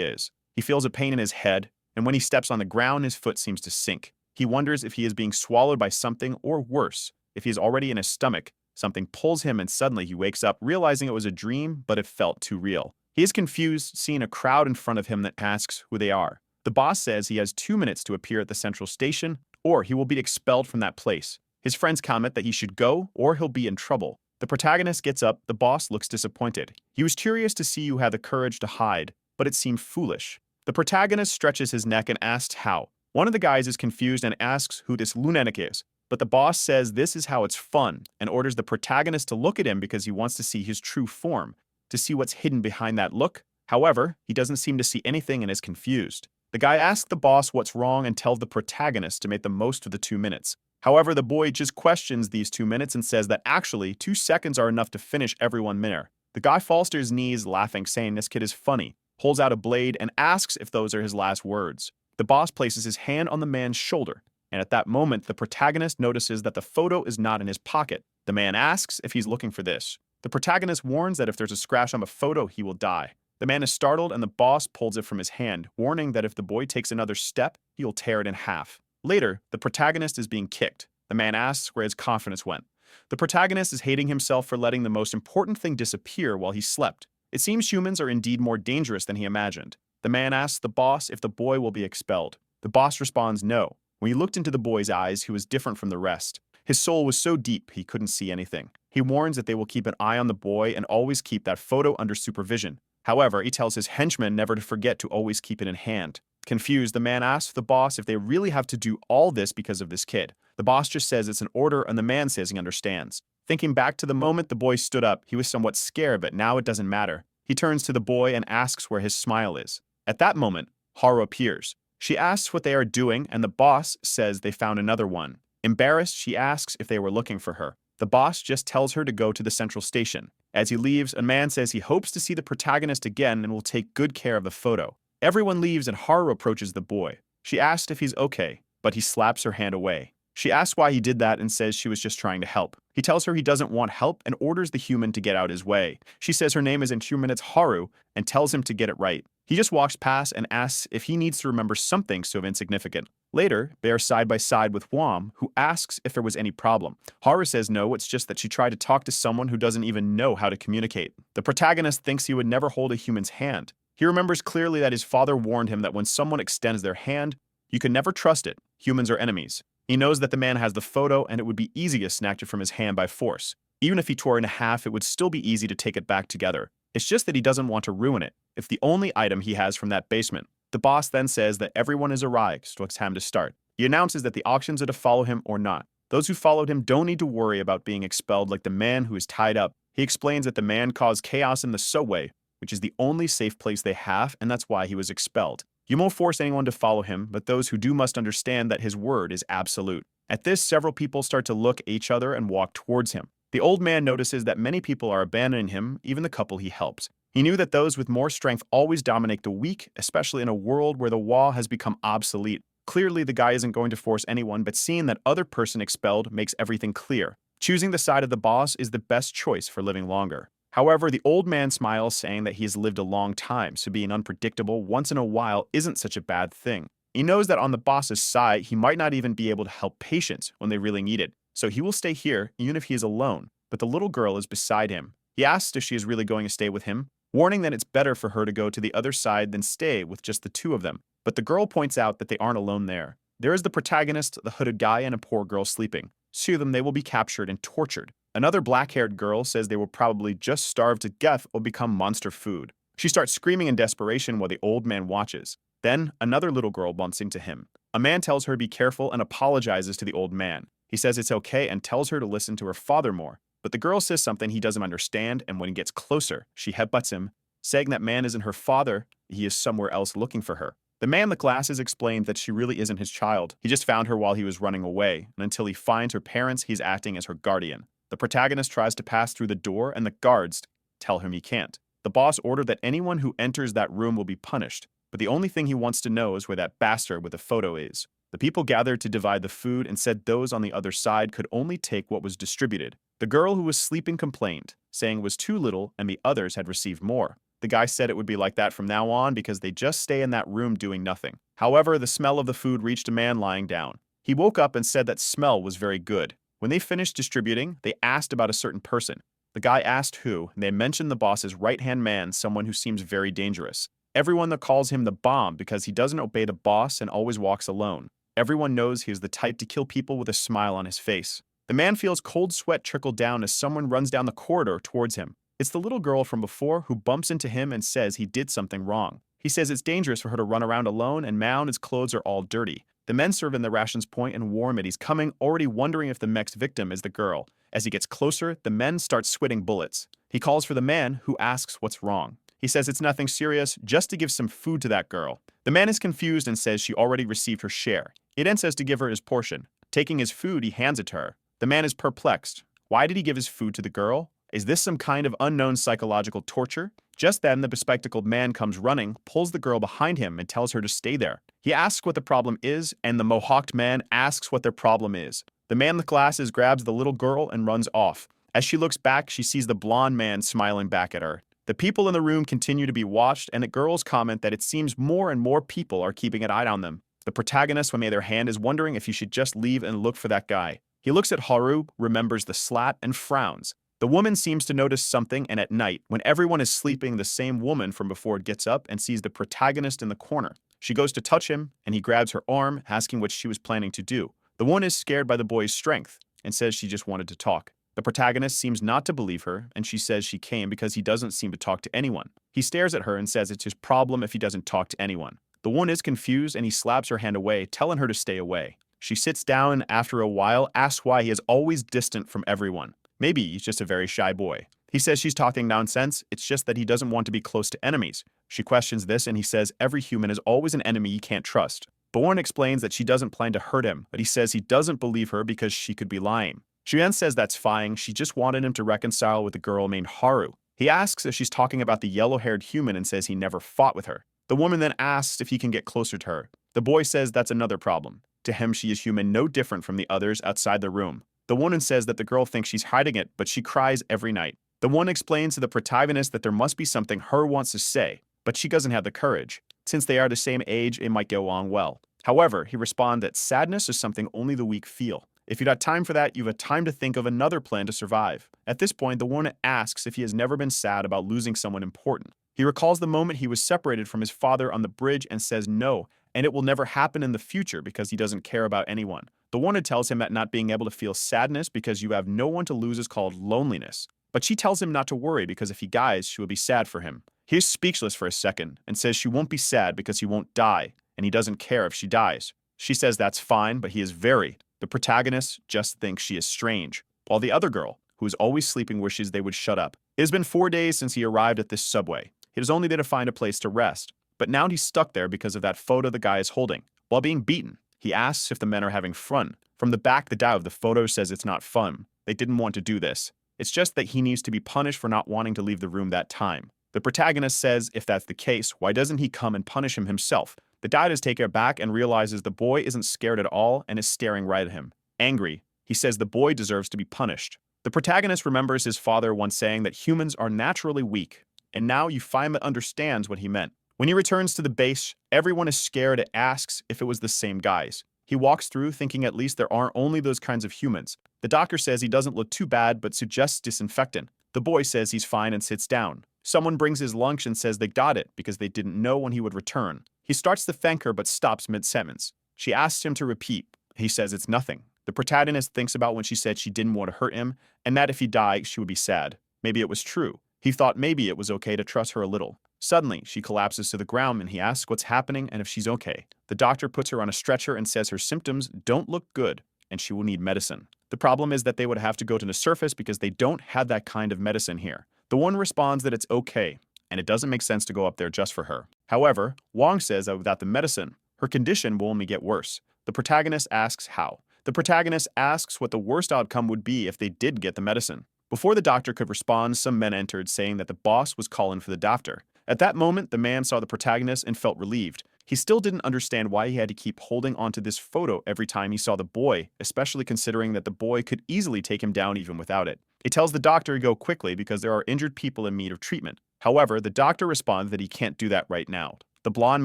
is. He feels a pain in his head, and when he steps on the ground, his foot seems to sink. He wonders if he is being swallowed by something, or worse, if he is already in his stomach. Something pulls him, and suddenly he wakes up, realizing it was a dream, but it felt too real. He is confused, seeing a crowd in front of him that asks who they are. The boss says he has 2 minutes to appear at the central station, or he will be expelled from that place. His friends comment that he should go, or he'll be in trouble. The protagonist gets up. The boss looks disappointed. He was curious to see who had the courage to hide, but it seemed foolish. The protagonist stretches his neck and asks how. One of the guys is confused and asks who this lunatic is, but the boss says this is how it's fun and orders the protagonist to look at him because he wants to see his true form, to see what's hidden behind that look. However, he doesn't seem to see anything and is confused. The guy asks the boss what's wrong and tells the protagonist to make the most of the 2 minutes. However, the boy just questions these 2 minutes and says that actually 2 seconds are enough to finish every 1 minute. The guy falls to his knees laughing, saying this kid is funny, holds out a blade, and asks if those are his last words. The boss places his hand on the man's shoulder, and at that moment, the protagonist notices that the photo is not in his pocket. The man asks if he's looking for this. The protagonist warns that if there's a scratch on the photo, he will die. The man is startled, and the boss pulls it from his hand, warning that if the boy takes another step, he'll tear it in half. Later, the protagonist is being kicked. The man asks where his confidence went. The protagonist is hating himself for letting the most important thing disappear while he slept. It seems humans are indeed more dangerous than he imagined. The man asks the boss if the boy will be expelled. The boss responds no. When he looked into the boy's eyes, he was different from the rest. His soul was so deep he couldn't see anything. He warns that they will keep an eye on the boy and always keep that photo under supervision. However, he tells his henchmen never to forget to always keep it in hand. Confused, the man asks the boss if they really have to do all this because of this kid. The boss just says it's an order, and the man says he understands. Thinking back to the moment the boy stood up, he was somewhat scared, but now it doesn't matter. He turns to the boy and asks where his smile is. At that moment, Haru appears. She asks what they are doing, and the boss says they found another one. Embarrassed, she asks if they were looking for her. The boss just tells her to go to the central station. As he leaves, a man says he hopes to see the protagonist again and will take good care of the photo. Everyone leaves and Haru approaches the boy. She asks if he's okay, but he slaps her hand away. She asks why he did that and says she was just trying to help. He tells her he doesn't want help and orders the human to get out his way. She says her name is in human, it's Haru, and tells him to get it right. He just walks past and asks if he needs to remember something so insignificant. Later, they are side by side with Wam, who asks if there was any problem. Haru says no, it's just that she tried to talk to someone who doesn't even know how to communicate. The protagonist thinks he would never hold a human's hand. He remembers clearly that his father warned him that when someone extends their hand, you can never trust it. Humans are enemies. He knows that the man has the photo and it would be easy to snatch it from his hand by force. Even if he tore it in half, it would still be easy to take it back together. It's just that he doesn't want to ruin it. It's the only item he has from that basement. The boss then says that everyone is arrived, so it's time to start. He announces that the auctions are to follow him or not. Those who followed him don't need to worry about being expelled like the man who is tied up. He explains that the man caused chaos in the subway, which is the only safe place they have, and that's why he was expelled. You won't force anyone to follow him, but those who do must understand that his word is absolute. At this, several people start to look at each other and walk towards him. The old man notices that many people are abandoning him, even the couple he helps. He knew that those with more strength always dominate the weak, especially in a world where the wall has become obsolete. Clearly, the guy isn't going to force anyone, but seeing that other person expelled makes everything clear. Choosing the side of the boss is the best choice for living longer. However, the old man smiles, saying that he has lived a long time, so being unpredictable once in a while isn't such a bad thing. He knows that on the boss's side, he might not even be able to help patients when they really need it, so he will stay here even if he is alone, but the little girl is beside him. He asks if she is really going to stay with him, warning that it's better for her to go to the other side than stay with just the two of them. But the girl points out that they aren't alone there. There is the protagonist, the hooded guy, and a poor girl sleeping. Two of them, they will be captured and tortured. Another black-haired girl says they will probably just starve to death or become monster food. She starts screaming in desperation while the old man watches. Then, another little girl bumps into him. A man tells her to be careful and apologizes to the old man. He says it's okay and tells her to listen to her father more. But the girl says something he doesn't understand, and when he gets closer, she headbutts him, saying that man isn't her father, he is somewhere else looking for her. The man with glasses explains that she really isn't his child. He just found her while he was running away, and until he finds her parents, he's acting as her guardian. The protagonist tries to pass through the door and the guards tell him he can't. The boss ordered that anyone who enters that room will be punished, but the only thing he wants to know is where that bastard with the photo is. The people gathered to divide the food and said those on the other side could only take what was distributed. The girl who was sleeping complained, saying it was too little and the others had received more. The guy said it would be like that from now on because they just stay in that room doing nothing. However, the smell of the food reached a man lying down. He woke up and said that smell was very good. When they finished distributing, they asked about a certain person. The guy asked who, and they mentioned the boss's right-hand man, someone who seems very dangerous. Everyone that calls him the bomb because he doesn't obey the boss and always walks alone. Everyone knows he is the type to kill people with a smile on his face. The man feels cold sweat trickle down as someone runs down the corridor towards him. It's the little girl from before who bumps into him and says he did something wrong. He says it's dangerous for her to run around alone and his clothes are all dirty. The men serve in the rations point and warn that he's coming, already wondering if the mech's victim is the girl. As he gets closer, the men start spitting bullets. He calls for the man, who asks what's wrong. He says it's nothing serious, just to give some food to that girl. The man is confused and says she already received her share. He then says to give her his portion. Taking his food, he hands it to her. The man is perplexed. Why did he give his food to the girl? Is this some kind of unknown psychological torture? Just then, the bespectacled man comes running, pulls the girl behind him, and tells her to stay there. He asks what the problem is, and the mohawked man asks what their problem is. The man with glasses grabs the little girl and runs off. As she looks back, she sees the blonde man smiling back at her. The people in the room continue to be watched, and the girls comment that it seems more and more people are keeping an eye on them. The protagonist, when made their hand, is wondering if he should just leave and look for that guy. He looks at Haru, remembers the slat, and frowns. The woman seems to notice something, and at night, when everyone is sleeping, the same woman from before gets up and sees the protagonist in the corner. She goes to touch him, and he grabs her arm, asking what she was planning to do. The woman is scared by the boy's strength, and says she just wanted to talk. The protagonist seems not to believe her, and she says she came because he doesn't seem to talk to anyone. He stares at her and says it's his problem if he doesn't talk to anyone. The woman is confused, and he slaps her hand away, telling her to stay away. She sits down and after a while asks why he is always distant from everyone. Maybe he's just a very shy boy. He says she's talking nonsense, it's just that he doesn't want to be close to enemies. She questions this and he says every human is always an enemy you can't trust. Bourne explains that she doesn't plan to hurt him, but he says he doesn't believe her because she could be lying. Shuyen says that's fine, she just wanted him to reconcile with a girl named Haru. He asks if she's talking about the yellow-haired human and says he never fought with her. The woman then asks if he can get closer to her. The boy says that's another problem. To him, she is human, no different from the others outside the room. The woman says that the girl thinks she's hiding it, but she cries every night. The one explains to the protagonist that there must be something her wants to say, but she doesn't have the courage. Since they are the same age, it might go on well. However, he responds that sadness is something only the weak feel. If you've got time for that, you've got time to think of another plan to survive. At this point, the woman asks if he has never been sad about losing someone important. He recalls the moment he was separated from his father on the bridge and says no, and it will never happen in the future because he doesn't care about anyone. The woman tells him that not being able to feel sadness because you have no one to lose is called loneliness. But she tells him not to worry because if he dies, she will be sad for him. He is speechless for a second and says she won't be sad because he won't die, and he doesn't care if she dies. She says that's fine, but he is very. The protagonist just thinks she is strange, while the other girl, who is always sleeping, wishes they would shut up. It has been 4 days since he arrived at this subway. He was only there to find a place to rest, but now he's stuck there because of that photo the guy is holding. While being beaten, he asks if the men are having fun. From the back, the guy of the photo says it's not fun. They didn't want to do this. It's just that he needs to be punished for not wanting to leave the room that time. The protagonist says if that's the case, why doesn't he come and punish him himself? The guy is taken aback and realizes the boy isn't scared at all and is staring right at him. Angry, he says the boy deserves to be punished. The protagonist remembers his father once saying that humans are naturally weak, and now you finally understands what he meant. When he returns to the base, everyone is scared and asks if it was the same guys. He walks through thinking at least there aren't only those kinds of humans. The doctor says he doesn't look too bad but suggests disinfectant. The boy says he's fine and sits down. Someone brings his lunch and says they got it because they didn't know when he would return. He starts to thank her but stops mid-sentence. She asks him to repeat. He says it's nothing. The protagonist thinks about when she said she didn't want to hurt him and that if he died, she would be sad. Maybe it was true. He thought maybe it was okay to trust her a little. Suddenly, she collapses to the ground and he asks what's happening and if she's okay. The doctor puts her on a stretcher and says her symptoms don't look good and she will need medicine. The problem is that they would have to go to the surface because they don't have that kind of medicine here. The one responds that it's okay, and it doesn't make sense to go up there just for her. However, Wong says that without the medicine, her condition will only get worse. The protagonist asks how. The protagonist asks what the worst outcome would be if they did get the medicine. Before the doctor could respond, some men entered saying that the boss was calling for the doctor. At that moment, the man saw the protagonist and felt relieved. He still didn't understand why he had to keep holding onto this photo every time he saw the boy, especially considering that the boy could easily take him down even without it. He tells the doctor to go quickly because there are injured people in need of treatment. However, the doctor responds that he can't do that right now. The blonde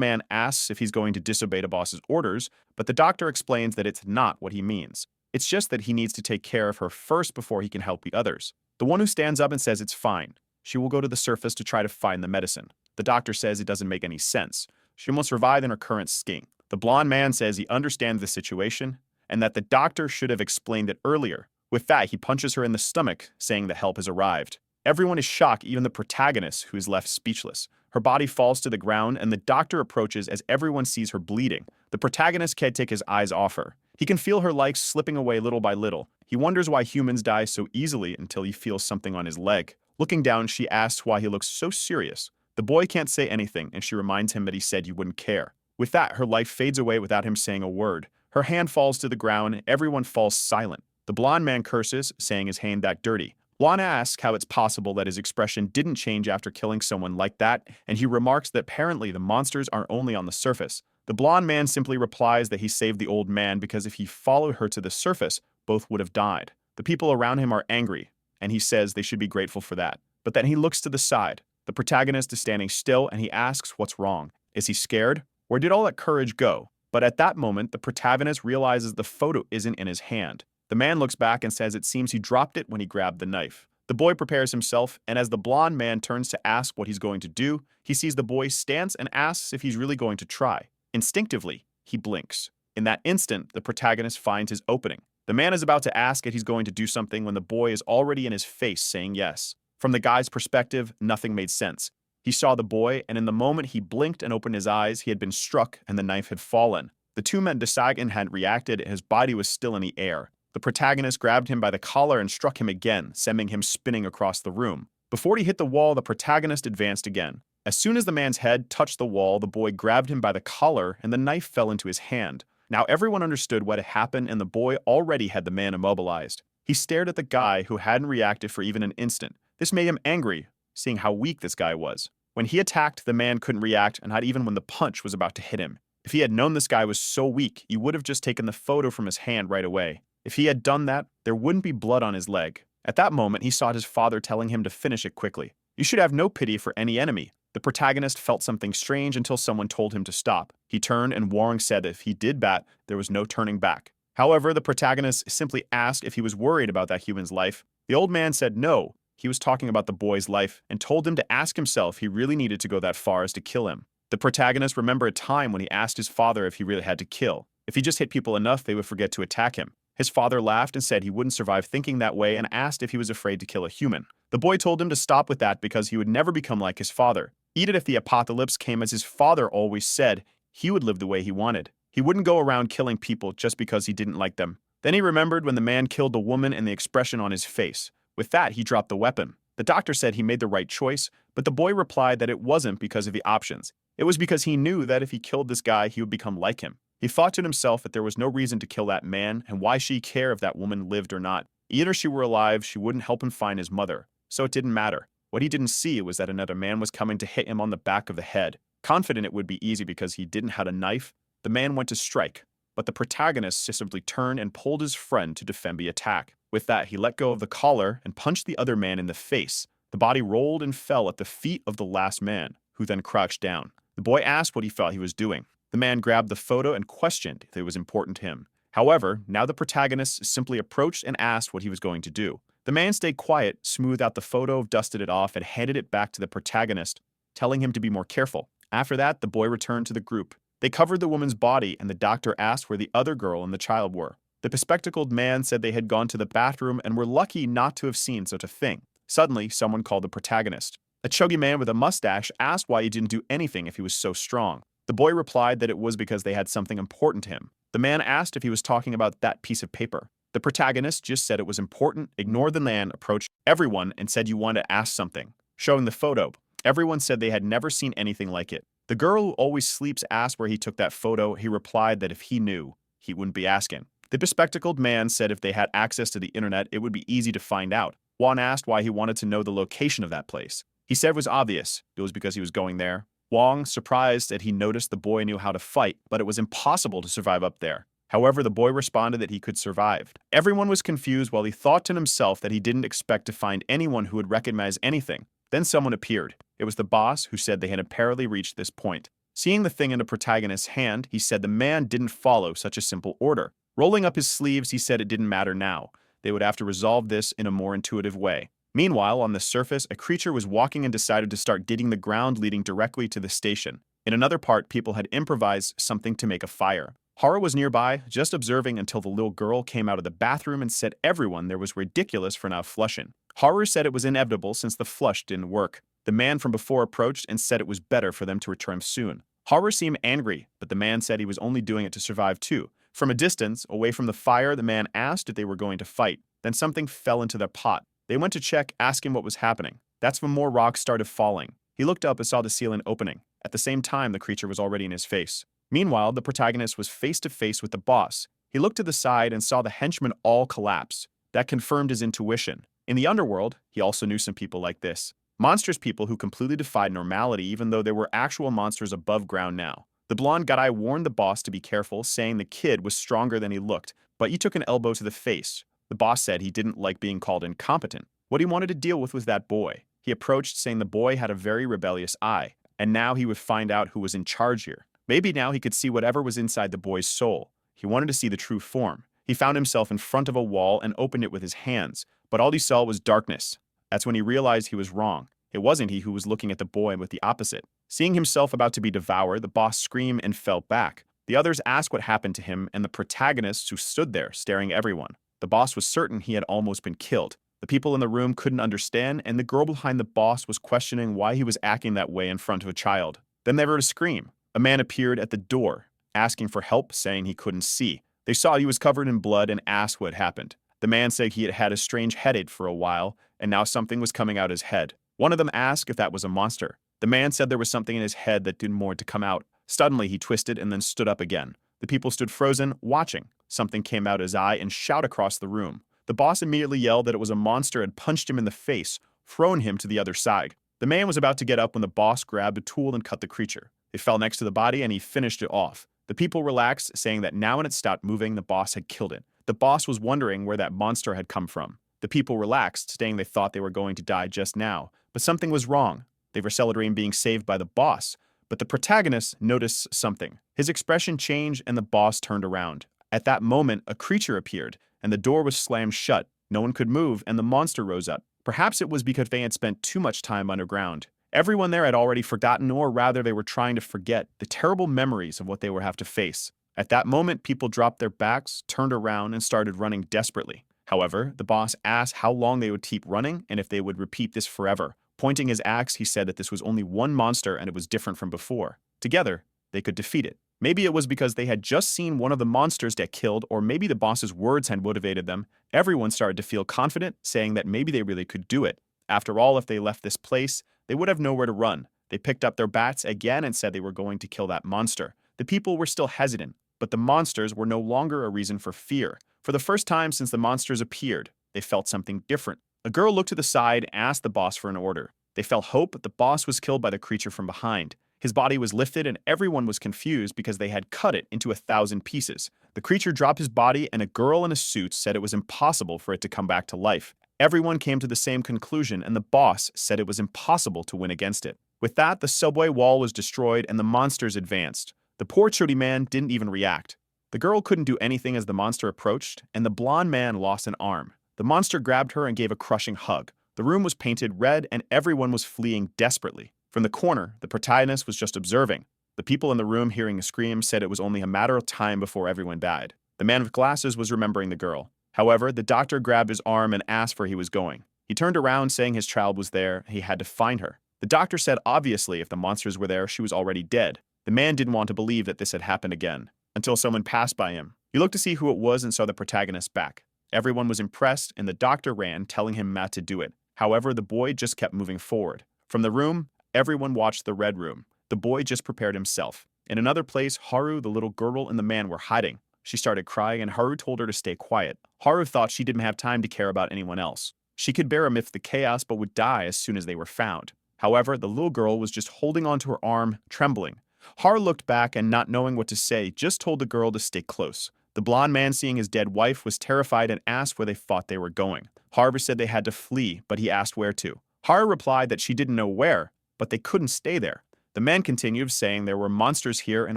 man asks if he's going to disobey the boss's orders, but the doctor explains that it's not what he means. It's just that he needs to take care of her first before he can help the others. The one who stands up and says it's fine. She will go to the surface to try to find the medicine. The doctor says it doesn't make any sense. She will survive in her current skin. The blonde man says he understands the situation and that the doctor should have explained it earlier. With that, he punches her in the stomach, saying that help has arrived. Everyone is shocked, even the protagonist, who is left speechless. Her body falls to the ground, and the doctor approaches as everyone sees her bleeding. The protagonist can't take his eyes off her. He can feel her life slipping away little by little. He wonders why humans die so easily until he feels something on his leg. Looking down, she asks why he looks so serious. The boy can't say anything, and she reminds him that he said he wouldn't care. With that, her life fades away without him saying a word. Her hand falls to the ground, and everyone falls silent. The blonde man curses, saying his hand that dirty. Lana asks how it's possible that his expression didn't change after killing someone like that, and he remarks that apparently the monsters are only on the surface. The blonde man simply replies that he saved the old man because if he followed her to the surface, both would have died. The people around him are angry, and he says they should be grateful for that. But then he looks to the side. The protagonist is standing still, and he asks what's wrong. Is he scared? Where did all that courage go? But at that moment, the protagonist realizes the photo isn't in his hand. The man looks back and says it seems he dropped it when he grabbed the knife. The boy prepares himself, and as the blonde man turns to ask what he's going to do, he sees the boy stance and asks if he's really going to try. Instinctively, he blinks. In that instant, the protagonist finds his opening. The man is about to ask if he's going to do something when the boy is already in his face saying yes. From the guy's perspective, nothing made sense. He saw the boy, and in the moment he blinked and opened his eyes, he had been struck and the knife had fallen. The two men decided and had reacted, and his body was still in the air. The protagonist grabbed him by the collar and struck him again, sending him spinning across the room. Before he hit the wall, the protagonist advanced again. As soon as the man's head touched the wall, the boy grabbed him by the collar and the knife fell into his hand. Now everyone understood what had happened and the boy already had the man immobilized. He stared at the guy who hadn't reacted for even an instant. This made him angry, seeing how weak this guy was. When he attacked, the man couldn't react, not even when the punch was about to hit him. If he had known this guy was so weak, he would have just taken the photo from his hand right away. If he had done that, there wouldn't be blood on his leg. At that moment, he saw his father telling him to finish it quickly. You should have no pity for any enemy. The protagonist felt something strange until someone told him to stop. He turned and Warren said that if he did that, there was no turning back. However, the protagonist simply asked if he was worried about that human's life. The old man said no. He was talking about the boy's life and told him to ask himself if he really needed to go that far as to kill him. The protagonist remembered a time when he asked his father if he really had to kill. If he just hit people enough, they would forget to attack him. His father laughed and said he wouldn't survive thinking that way and asked if he was afraid to kill a human. The boy told him to stop with that because he would never become like his father. Even if the apocalypse came as his father always said, he would live the way he wanted. He wouldn't go around killing people just because he didn't like them. Then he remembered when the man killed the woman and the expression on his face. With that, he dropped the weapon. The doctor said he made the right choice, but the boy replied that it wasn't because of the options. It was because he knew that if he killed this guy, he would become like him. He thought to himself that there was no reason to kill that man, and why should he care if that woman lived or not? Either she were alive, she wouldn't help him find his mother, so it didn't matter. What he didn't see was that another man was coming to hit him on the back of the head. Confident it would be easy because he didn't have a knife, the man went to strike, but the protagonist simply turned and pulled his friend to defend the attack. With that, he let go of the collar and punched the other man in the face. The body rolled and fell at the feet of the last man, who then crouched down. The boy asked what he thought he was doing. The man grabbed the photo and questioned if it was important to him. However, now the protagonist simply approached and asked what he was going to do. The man stayed quiet, smoothed out the photo, dusted it off, and handed it back to the protagonist, telling him to be more careful. After that, the boy returned to the group. They covered the woman's body, and the doctor asked where the other girl and the child were. The bespectacled man said they had gone to the bathroom and were lucky not to have seen such a thing. Suddenly, someone called the protagonist. A chuggy man with a mustache asked why he didn't do anything if he was so strong. The boy replied that it was because they had something important to him. The man asked if he was talking about that piece of paper. The protagonist just said it was important, ignored the man, approached everyone, and said you wanted to ask something. Showing the photo, everyone said they had never seen anything like it. The girl who always sleeps asked where he took that photo. He replied that if he knew, he wouldn't be asking. The bespectacled man said if they had access to the internet, it would be easy to find out. Juan asked why he wanted to know the location of that place. He said it was obvious. It was because he was going there. Wong, surprised that he noticed the boy knew how to fight, but it was impossible to survive up there. However, the boy responded that he could survive. Everyone was confused while he thought to himself that he didn't expect to find anyone who would recognize anything. Then someone appeared. It was the boss, who said they had apparently reached this point. Seeing the thing in the protagonist's hand, he said the man didn't follow such a simple order. Rolling up his sleeves, he said it didn't matter now. They would have to resolve this in a more intuitive way. Meanwhile, on the surface, a creature was walking and decided to start digging the ground leading directly to the station. In another part, people had improvised something to make a fire. Haru was nearby, just observing until the little girl came out of the bathroom and said everyone there was ridiculous for not flushing. Haru said it was inevitable since the flush didn't work. The man from before approached and said it was better for them to return soon. Haru seemed angry, but the man said he was only doing it to survive too. From a distance, away from the fire, the man asked if they were going to fight. Then something fell into their pot. They went to check, asking what was happening. That's when more rocks started falling. He looked up and saw the ceiling opening. At the same time, the creature was already in his face. Meanwhile, the protagonist was face to face with the boss. He looked to the side and saw the henchmen all collapse. That confirmed his intuition. In the underworld, he also knew some people like this. Monstrous people who completely defied normality even though there were actual monsters above ground now. The blonde guy warned the boss to be careful, saying the kid was stronger than he looked, but he took an elbow to the face. The boss said he didn't like being called incompetent. What he wanted to deal with was that boy. He approached, saying the boy had a very rebellious eye, and now he would find out who was in charge here. Maybe now he could see whatever was inside the boy's soul. He wanted to see the true form. He found himself in front of a wall and opened it with his hands, but all he saw was darkness. That's when he realized he was wrong. It wasn't he who was looking at the boy with the opposite. Seeing himself about to be devoured, the boss screamed and fell back. The others asked what happened to him, and the protagonists who stood there, staring at everyone. The boss was certain he had almost been killed. The people in the room couldn't understand, and the girl behind the boss was questioning why he was acting that way in front of a child. Then they heard a scream. A man appeared at the door, asking for help, saying he couldn't see. They saw he was covered in blood and asked what had happened. The man said he had had a strange headache for a while, and now something was coming out his head. One of them asked if that was a monster. The man said there was something in his head that didn't want to come out. Suddenly, he twisted and then stood up again. The people stood frozen, watching. Something came out his eye and shot across the room. The boss immediately yelled that it was a monster and punched him in the face, throwing him to the other side. The man was about to get up when the boss grabbed a tool and cut the creature. It fell next to the body and he finished it off. The people relaxed, saying that now when it stopped moving, the boss had killed it. The boss was wondering where that monster had come from. The people relaxed, saying they thought they were going to die just now, but something was wrong. They were celebrating being saved by the boss, but the protagonist noticed something. His expression changed and the boss turned around. At that moment, a creature appeared, and the door was slammed shut. No one could move, and the monster rose up. Perhaps it was because they had spent too much time underground. Everyone there had already forgotten, or rather they were trying to forget, the terrible memories of what they would have to face. At that moment, people dropped their backs, turned around, and started running desperately. However, the boss asked how long they would keep running and if they would repeat this forever. Pointing his axe, he said that this was only one monster and it was different from before. Together, they could defeat it. Maybe it was because they had just seen one of the monsters get killed, or maybe the boss's words had motivated them. Everyone started to feel confident, saying that maybe they really could do it. After all, if they left this place, they would have nowhere to run. They picked up their bats again and said they were going to kill that monster. The people were still hesitant, but the monsters were no longer a reason for fear. For the first time since the monsters appeared, they felt something different. A girl looked to the side and asked the boss for an order. They felt hope, but the boss was killed by the creature from behind. His body was lifted and everyone was confused because they had cut it into 1,000 pieces. The creature dropped his body and a girl in a suit said it was impossible for it to come back to life. Everyone came to the same conclusion and the boss said it was impossible to win against it. With that, the subway wall was destroyed and the monsters advanced. The poor chody man didn't even react. The girl couldn't do anything as the monster approached, and the blonde man lost an arm. The monster grabbed her and gave a crushing hug. The room was painted red and everyone was fleeing desperately. From the corner, the protagonist was just observing. The people in the room hearing the scream said it was only a matter of time before everyone died. The man with glasses was remembering the girl. However, the doctor grabbed his arm and asked where he was going. He turned around saying his child was there, he had to find her. The doctor said obviously if the monsters were there, she was already dead. The man didn't want to believe that this had happened again, until someone passed by him. He looked to see who it was and saw the protagonist back. Everyone was impressed and the doctor ran, telling him not to do it. However, the boy just kept moving forward. From the room, everyone watched the red room. The boy just prepared himself. In another place, Haru, the little girl, and the man were hiding. She started crying and Haru told her to stay quiet. Haru thought she didn't have time to care about anyone else. She could bear amidst the chaos but would die as soon as they were found. However, the little girl was just holding onto her arm, trembling. Haru looked back and, not knowing what to say, just told the girl to stay close. The blonde man, seeing his dead wife, was terrified and asked where they thought they were going. Haru said they had to flee, but he asked where to. Haru replied that she didn't know where, but they couldn't stay there. The man continued, saying there were monsters here and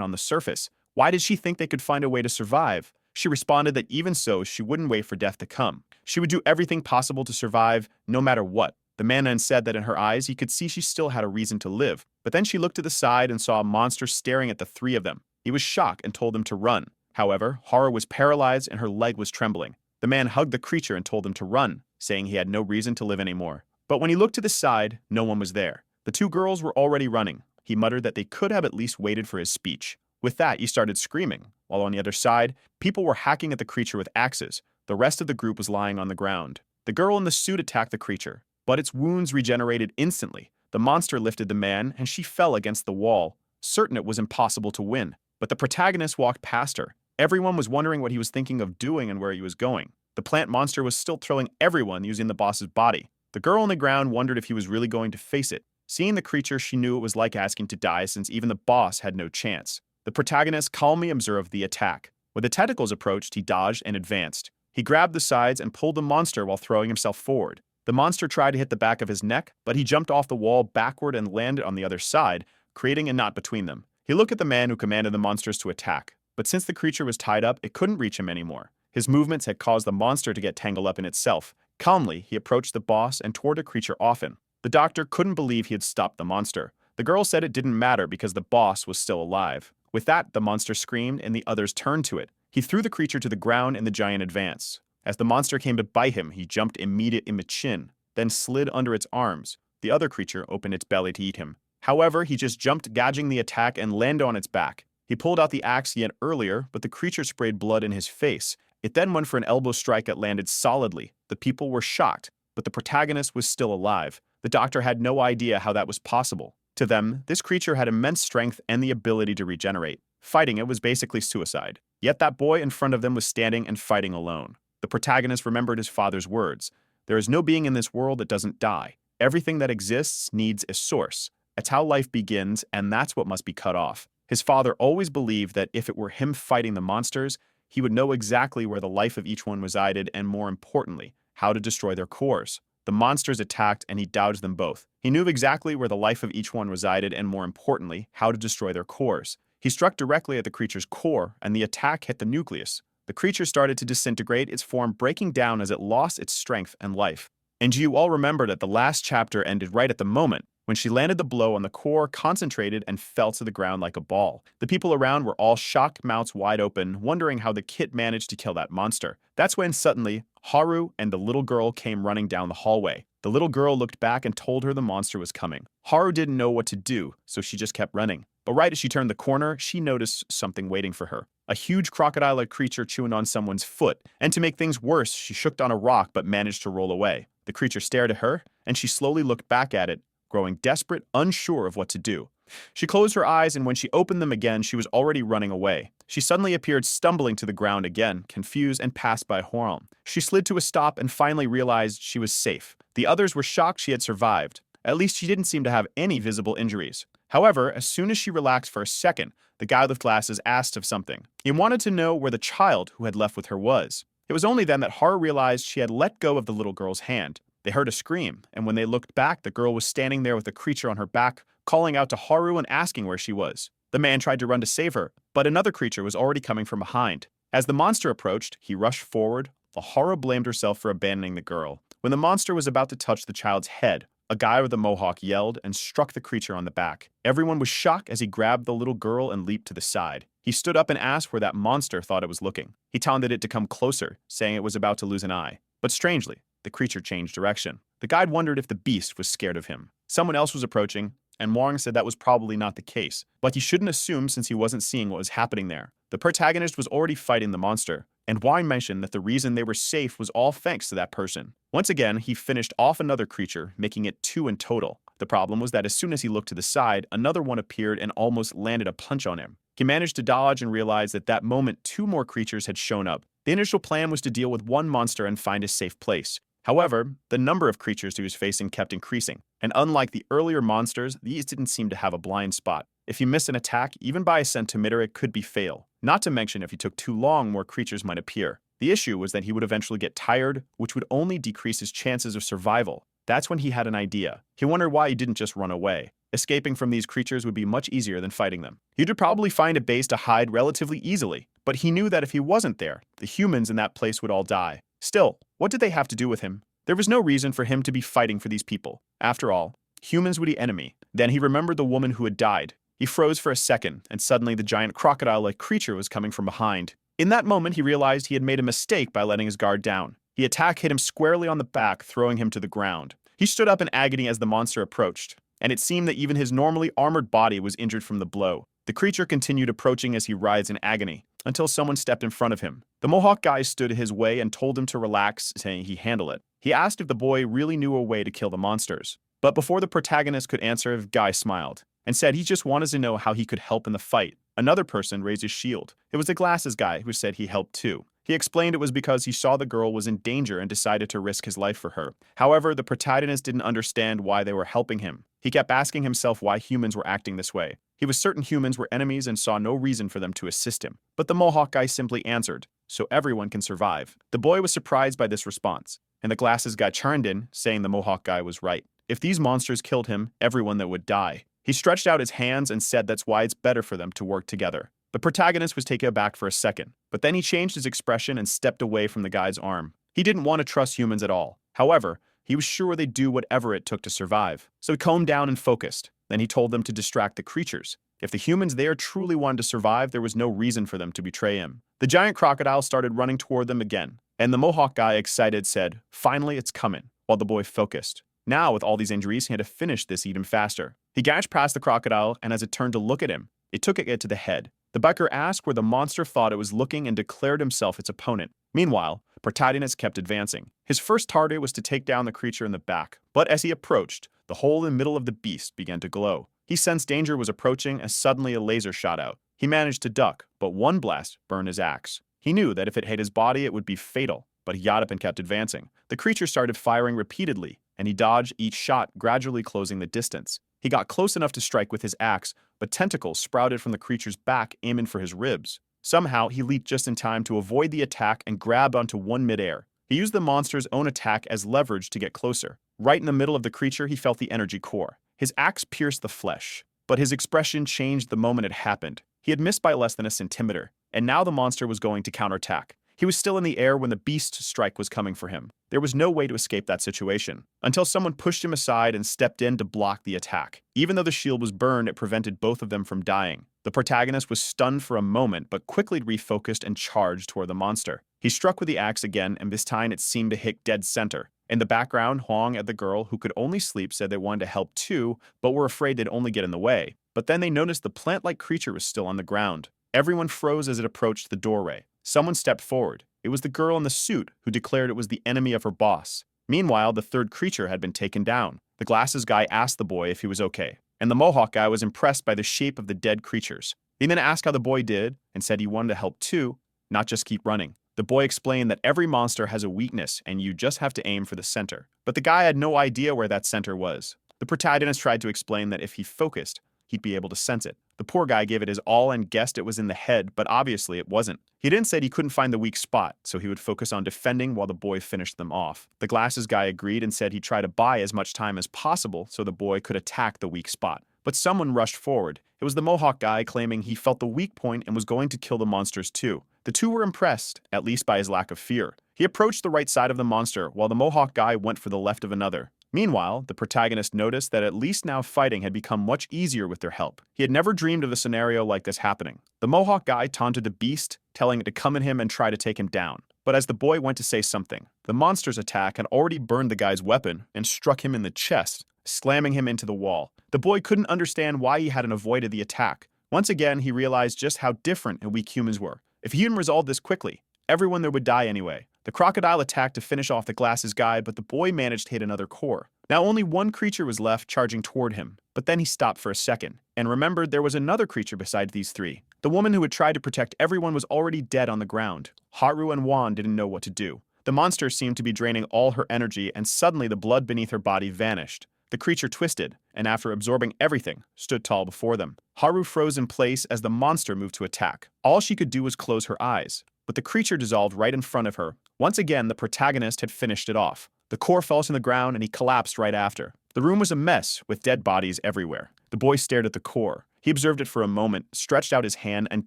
on the surface. Why did she think they could find a way to survive? She responded that even so, she wouldn't wait for death to come. She would do everything possible to survive, no matter what. The man then said that in her eyes he could see she still had a reason to live, but then she looked to the side and saw a monster staring at the three of them. He was shocked and told them to run. However, Haru was paralyzed and her leg was trembling. The man hugged the creature and told him to run, saying he had no reason to live anymore. But when he looked to the side, no one was there. The two girls were already running. He muttered that they could have at least waited for his speech. With that, he started screaming, while on the other side, people were hacking at the creature with axes. The rest of the group was lying on the ground. The girl in the suit attacked the creature, but its wounds regenerated instantly. The monster lifted the man, and she fell against the wall, certain it was impossible to win. But the protagonist walked past her. Everyone was wondering what he was thinking of doing and where he was going. The plant monster was still throwing everyone using the boss's body. The girl on the ground wondered if he was really going to face it. Seeing the creature, she knew it was like asking to die since even the boss had no chance. The protagonist calmly observed the attack. When the tentacles approached, he dodged and advanced. He grabbed the sides and pulled the monster while throwing himself forward. The monster tried to hit the back of his neck, but he jumped off the wall backward and landed on the other side, creating a knot between them. He looked at the man who commanded the monsters to attack, but since the creature was tied up, it couldn't reach him anymore. His movements had caused the monster to get tangled up in itself. Calmly, he approached the boss and tore the creature often. The doctor couldn't believe he had stopped the monster. The girl said it didn't matter because the boss was still alive. With that, the monster screamed and the others turned to it. He threw the creature to the ground and the giant advanced. As the monster came to bite him, he jumped immediately in the chin, then slid under its arms. The other creature opened its belly to eat him. However, he just jumped, dodging the attack, and landed on its back. He pulled out the axe he had earlier, but the creature sprayed blood in his face. It then went for an elbow strike that landed solidly. The people were shocked, but the protagonist was still alive. The doctor had no idea how that was possible. To them, this creature had immense strength and the ability to regenerate. Fighting it was basically suicide. Yet that boy in front of them was standing and fighting alone. The protagonist remembered his father's words. There is no being in this world that doesn't die. Everything that exists needs a source. It's how life begins, and that's what must be cut off. His father always believed that if it were him fighting the monsters, he would know exactly where the life of each one resided and, more importantly, how to destroy their cores. The monsters attacked and he dodged them both. He knew exactly where the life of each one resided and, more importantly, how to destroy their cores. He struck directly at the creature's core, and the attack hit the nucleus. The creature started to disintegrate, its form breaking down as it lost its strength and life. And you all remember that the last chapter ended right at the moment when she landed the blow on the core, concentrated, and fell to the ground like a ball. The people around were all shocked, mouths wide open, wondering how the kid managed to kill that monster. That's when suddenly, Haru and the little girl came running down the hallway. The little girl looked back and told her the monster was coming. Haru didn't know what to do, so she just kept running. But right as she turned the corner, she noticed something waiting for her. A huge crocodile-like creature chewing on someone's foot, and to make things worse, she shook on a rock but managed to roll away. The creature stared at her, and she slowly looked back at it, growing desperate, unsure of what to do. She closed her eyes, and when she opened them again, she was already running away. She suddenly appeared stumbling to the ground again, confused and passed by Haru. She slid to a stop and finally realized she was safe. The others were shocked she had survived. At least she didn't seem to have any visible injuries. However, as soon as she relaxed for a second, the guy with glasses asked of something. He wanted to know where the child who had left with her was. It was only then that Haru realized she had let go of the little girl's hand. They heard a scream, and when they looked back, the girl was standing there with the creature on her back, calling out to Haru and asking where she was. The man tried to run to save her, but another creature was already coming from behind. As the monster approached, he rushed forward, while Haru blamed herself for abandoning the girl. When the monster was about to touch the child's head, a guy with a mohawk yelled and struck the creature on the back. Everyone was shocked as he grabbed the little girl and leaped to the side. He stood up and asked where that monster thought it was looking. He taunted it to come closer, saying it was about to lose an eye. But strangely, the creature changed direction. The guide wondered if the beast was scared of him. Someone else was approaching, and Wong said that was probably not the case. But he shouldn't assume since he wasn't seeing what was happening there. The protagonist was already fighting the monster, and Wong mentioned that the reason they were safe was all thanks to that person. Once again, he finished off another creature, making it 2 in total. The problem was that as soon as he looked to the side, another one appeared and almost landed a punch on him. He managed to dodge and realized at that moment 2 more creatures had shown up. The initial plan was to deal with one monster and find a safe place. However, the number of creatures he was facing kept increasing, and unlike the earlier monsters, these didn't seem to have a blind spot. If you miss an attack, even by a centimeter, it could be fatal. Not to mention, if he took too long, more creatures might appear. The issue was that he would eventually get tired, which would only decrease his chances of survival. That's when he had an idea. He wondered why he didn't just run away. Escaping from these creatures would be much easier than fighting them. He would probably find a base to hide relatively easily, but he knew that if he wasn't there, the humans in that place would all die. Still, what did they have to do with him? There was no reason for him to be fighting for these people. After all, humans were the enemy. Then he remembered the woman who had died. He froze for a second, and suddenly the giant crocodile-like creature was coming from behind. In that moment, he realized he had made a mistake by letting his guard down. The attack hit him squarely on the back, throwing him to the ground. He stood up in agony as the monster approached, and it seemed that even his normally armored body was injured from the blow. The creature continued approaching as he writhed in agony, until someone stepped in front of him. The Mohawk guy stood his way and told him to relax, saying he'd handle it. He asked if the boy really knew a way to kill the monsters. But before the protagonist could answer, the guy smiled and said he just wanted to know how he could help in the fight. Another person raised his shield. It was the glasses guy who said he helped too. He explained it was because he saw the girl was in danger and decided to risk his life for her. However, the protagonist didn't understand why they were helping him. He kept asking himself why humans were acting this way. He was certain humans were enemies and saw no reason for them to assist him. But the Mohawk guy simply answered, "So everyone can survive." The boy was surprised by this response, and the glasses guy chimed in, saying the Mohawk guy was right. If these monsters killed him, everyone that would die. He stretched out his hands and said that's why it's better for them to work together. The protagonist was taken aback for a second, but then he changed his expression and stepped away from the guy's arm. He didn't want to trust humans at all. However, he was sure they'd do whatever it took to survive. So he calmed down and focused. Then he told them to distract the creatures. If the humans there truly wanted to survive, there was no reason for them to betray him. The giant crocodile started running toward them again, and the Mohawk guy, excited, said, "Finally, it's coming," while the boy focused. Now, with all these injuries, he had to finish this even faster. He gashed past the crocodile, and as it turned to look at him, it took it to the head. The biker asked where the monster thought it was looking and declared himself its opponent. Meanwhile, protagonist kept advancing. His first target was to take down the creature in the back, but as he approached, the hole in the middle of the beast began to glow. He sensed danger was approaching as suddenly a laser shot out. He managed to duck, but one blast burned his axe. He knew that if it hit his body, it would be fatal, but he got up and kept advancing. The creature started firing repeatedly, and he dodged each shot, gradually closing the distance. He got close enough to strike with his axe, but tentacles sprouted from the creature's back, aiming for his ribs. Somehow, he leaped just in time to avoid the attack and grabbed onto one midair. He used the monster's own attack as leverage to get closer. Right in the middle of the creature, he felt the energy core. His axe pierced the flesh, but his expression changed the moment it happened. He had missed by less than a centimeter, and now the monster was going to counterattack. He was still in the air when the beast's strike was coming for him. There was no way to escape that situation, until someone pushed him aside and stepped in to block the attack. Even though the shield was burned, it prevented both of them from dying. The protagonist was stunned for a moment, but quickly refocused and charged toward the monster. He struck with the axe again, and this time it seemed to hit dead center. In the background, Huang and the girl, who could only sleep, said they wanted to help too, but were afraid they'd only get in the way. But then they noticed the plant-like creature was still on the ground. Everyone froze as it approached the doorway. Someone stepped forward. It was the girl in the suit who declared it was the enemy of her boss. Meanwhile, the third creature had been taken down. The glasses guy asked the boy if he was okay, and the Mohawk guy was impressed by the shape of the dead creatures. He then asked how the boy did and said he wanted to help too, not just keep running. The boy explained that every monster has a weakness and you just have to aim for the center. But the guy had no idea where that center was. The protagonist tried to explain that if he focused, he'd be able to sense it. The poor guy gave it his all and guessed it was in the head, but obviously it wasn't. He then said he couldn't find the weak spot, so he would focus on defending while the boy finished them off. The glasses guy agreed and said he'd try to buy as much time as possible so the boy could attack the weak spot. But someone rushed forward. It was the Mohawk guy claiming he felt the weak point and was going to kill the monsters too. The two were impressed, at least by his lack of fear. He approached the right side of the monster, while the Mohawk guy went for the left of another. Meanwhile, the protagonist noticed that at least now fighting had become much easier with their help. He had never dreamed of a scenario like this happening. The Mohawk guy taunted the beast, telling it to come at him and try to take him down. But as the boy went to say something, the monster's attack had already burned the guy's weapon and struck him in the chest, slamming him into the wall. The boy couldn't understand why he hadn't avoided the attack. Once again, he realized just how different and weak humans were. If he hadn't resolved this quickly, everyone there would die anyway. The crocodile attacked to finish off the glasses guy, but the boy managed to hit another core. Now only one creature was left charging toward him, but then he stopped for a second, and remembered there was another creature besides these three. The woman who had tried to protect everyone was already dead on the ground. Haru and Wan didn't know what to do. The monster seemed to be draining all her energy, and suddenly the blood beneath her body vanished. The creature twisted, and after absorbing everything, stood tall before them. Haru froze in place as the monster moved to attack. All she could do was close her eyes, but the creature dissolved right in front of her. Once again, the protagonist had finished it off. The core fell to the ground and he collapsed right after. The room was a mess, with dead bodies everywhere. The boy stared at the core. He observed it for a moment, stretched out his hand, and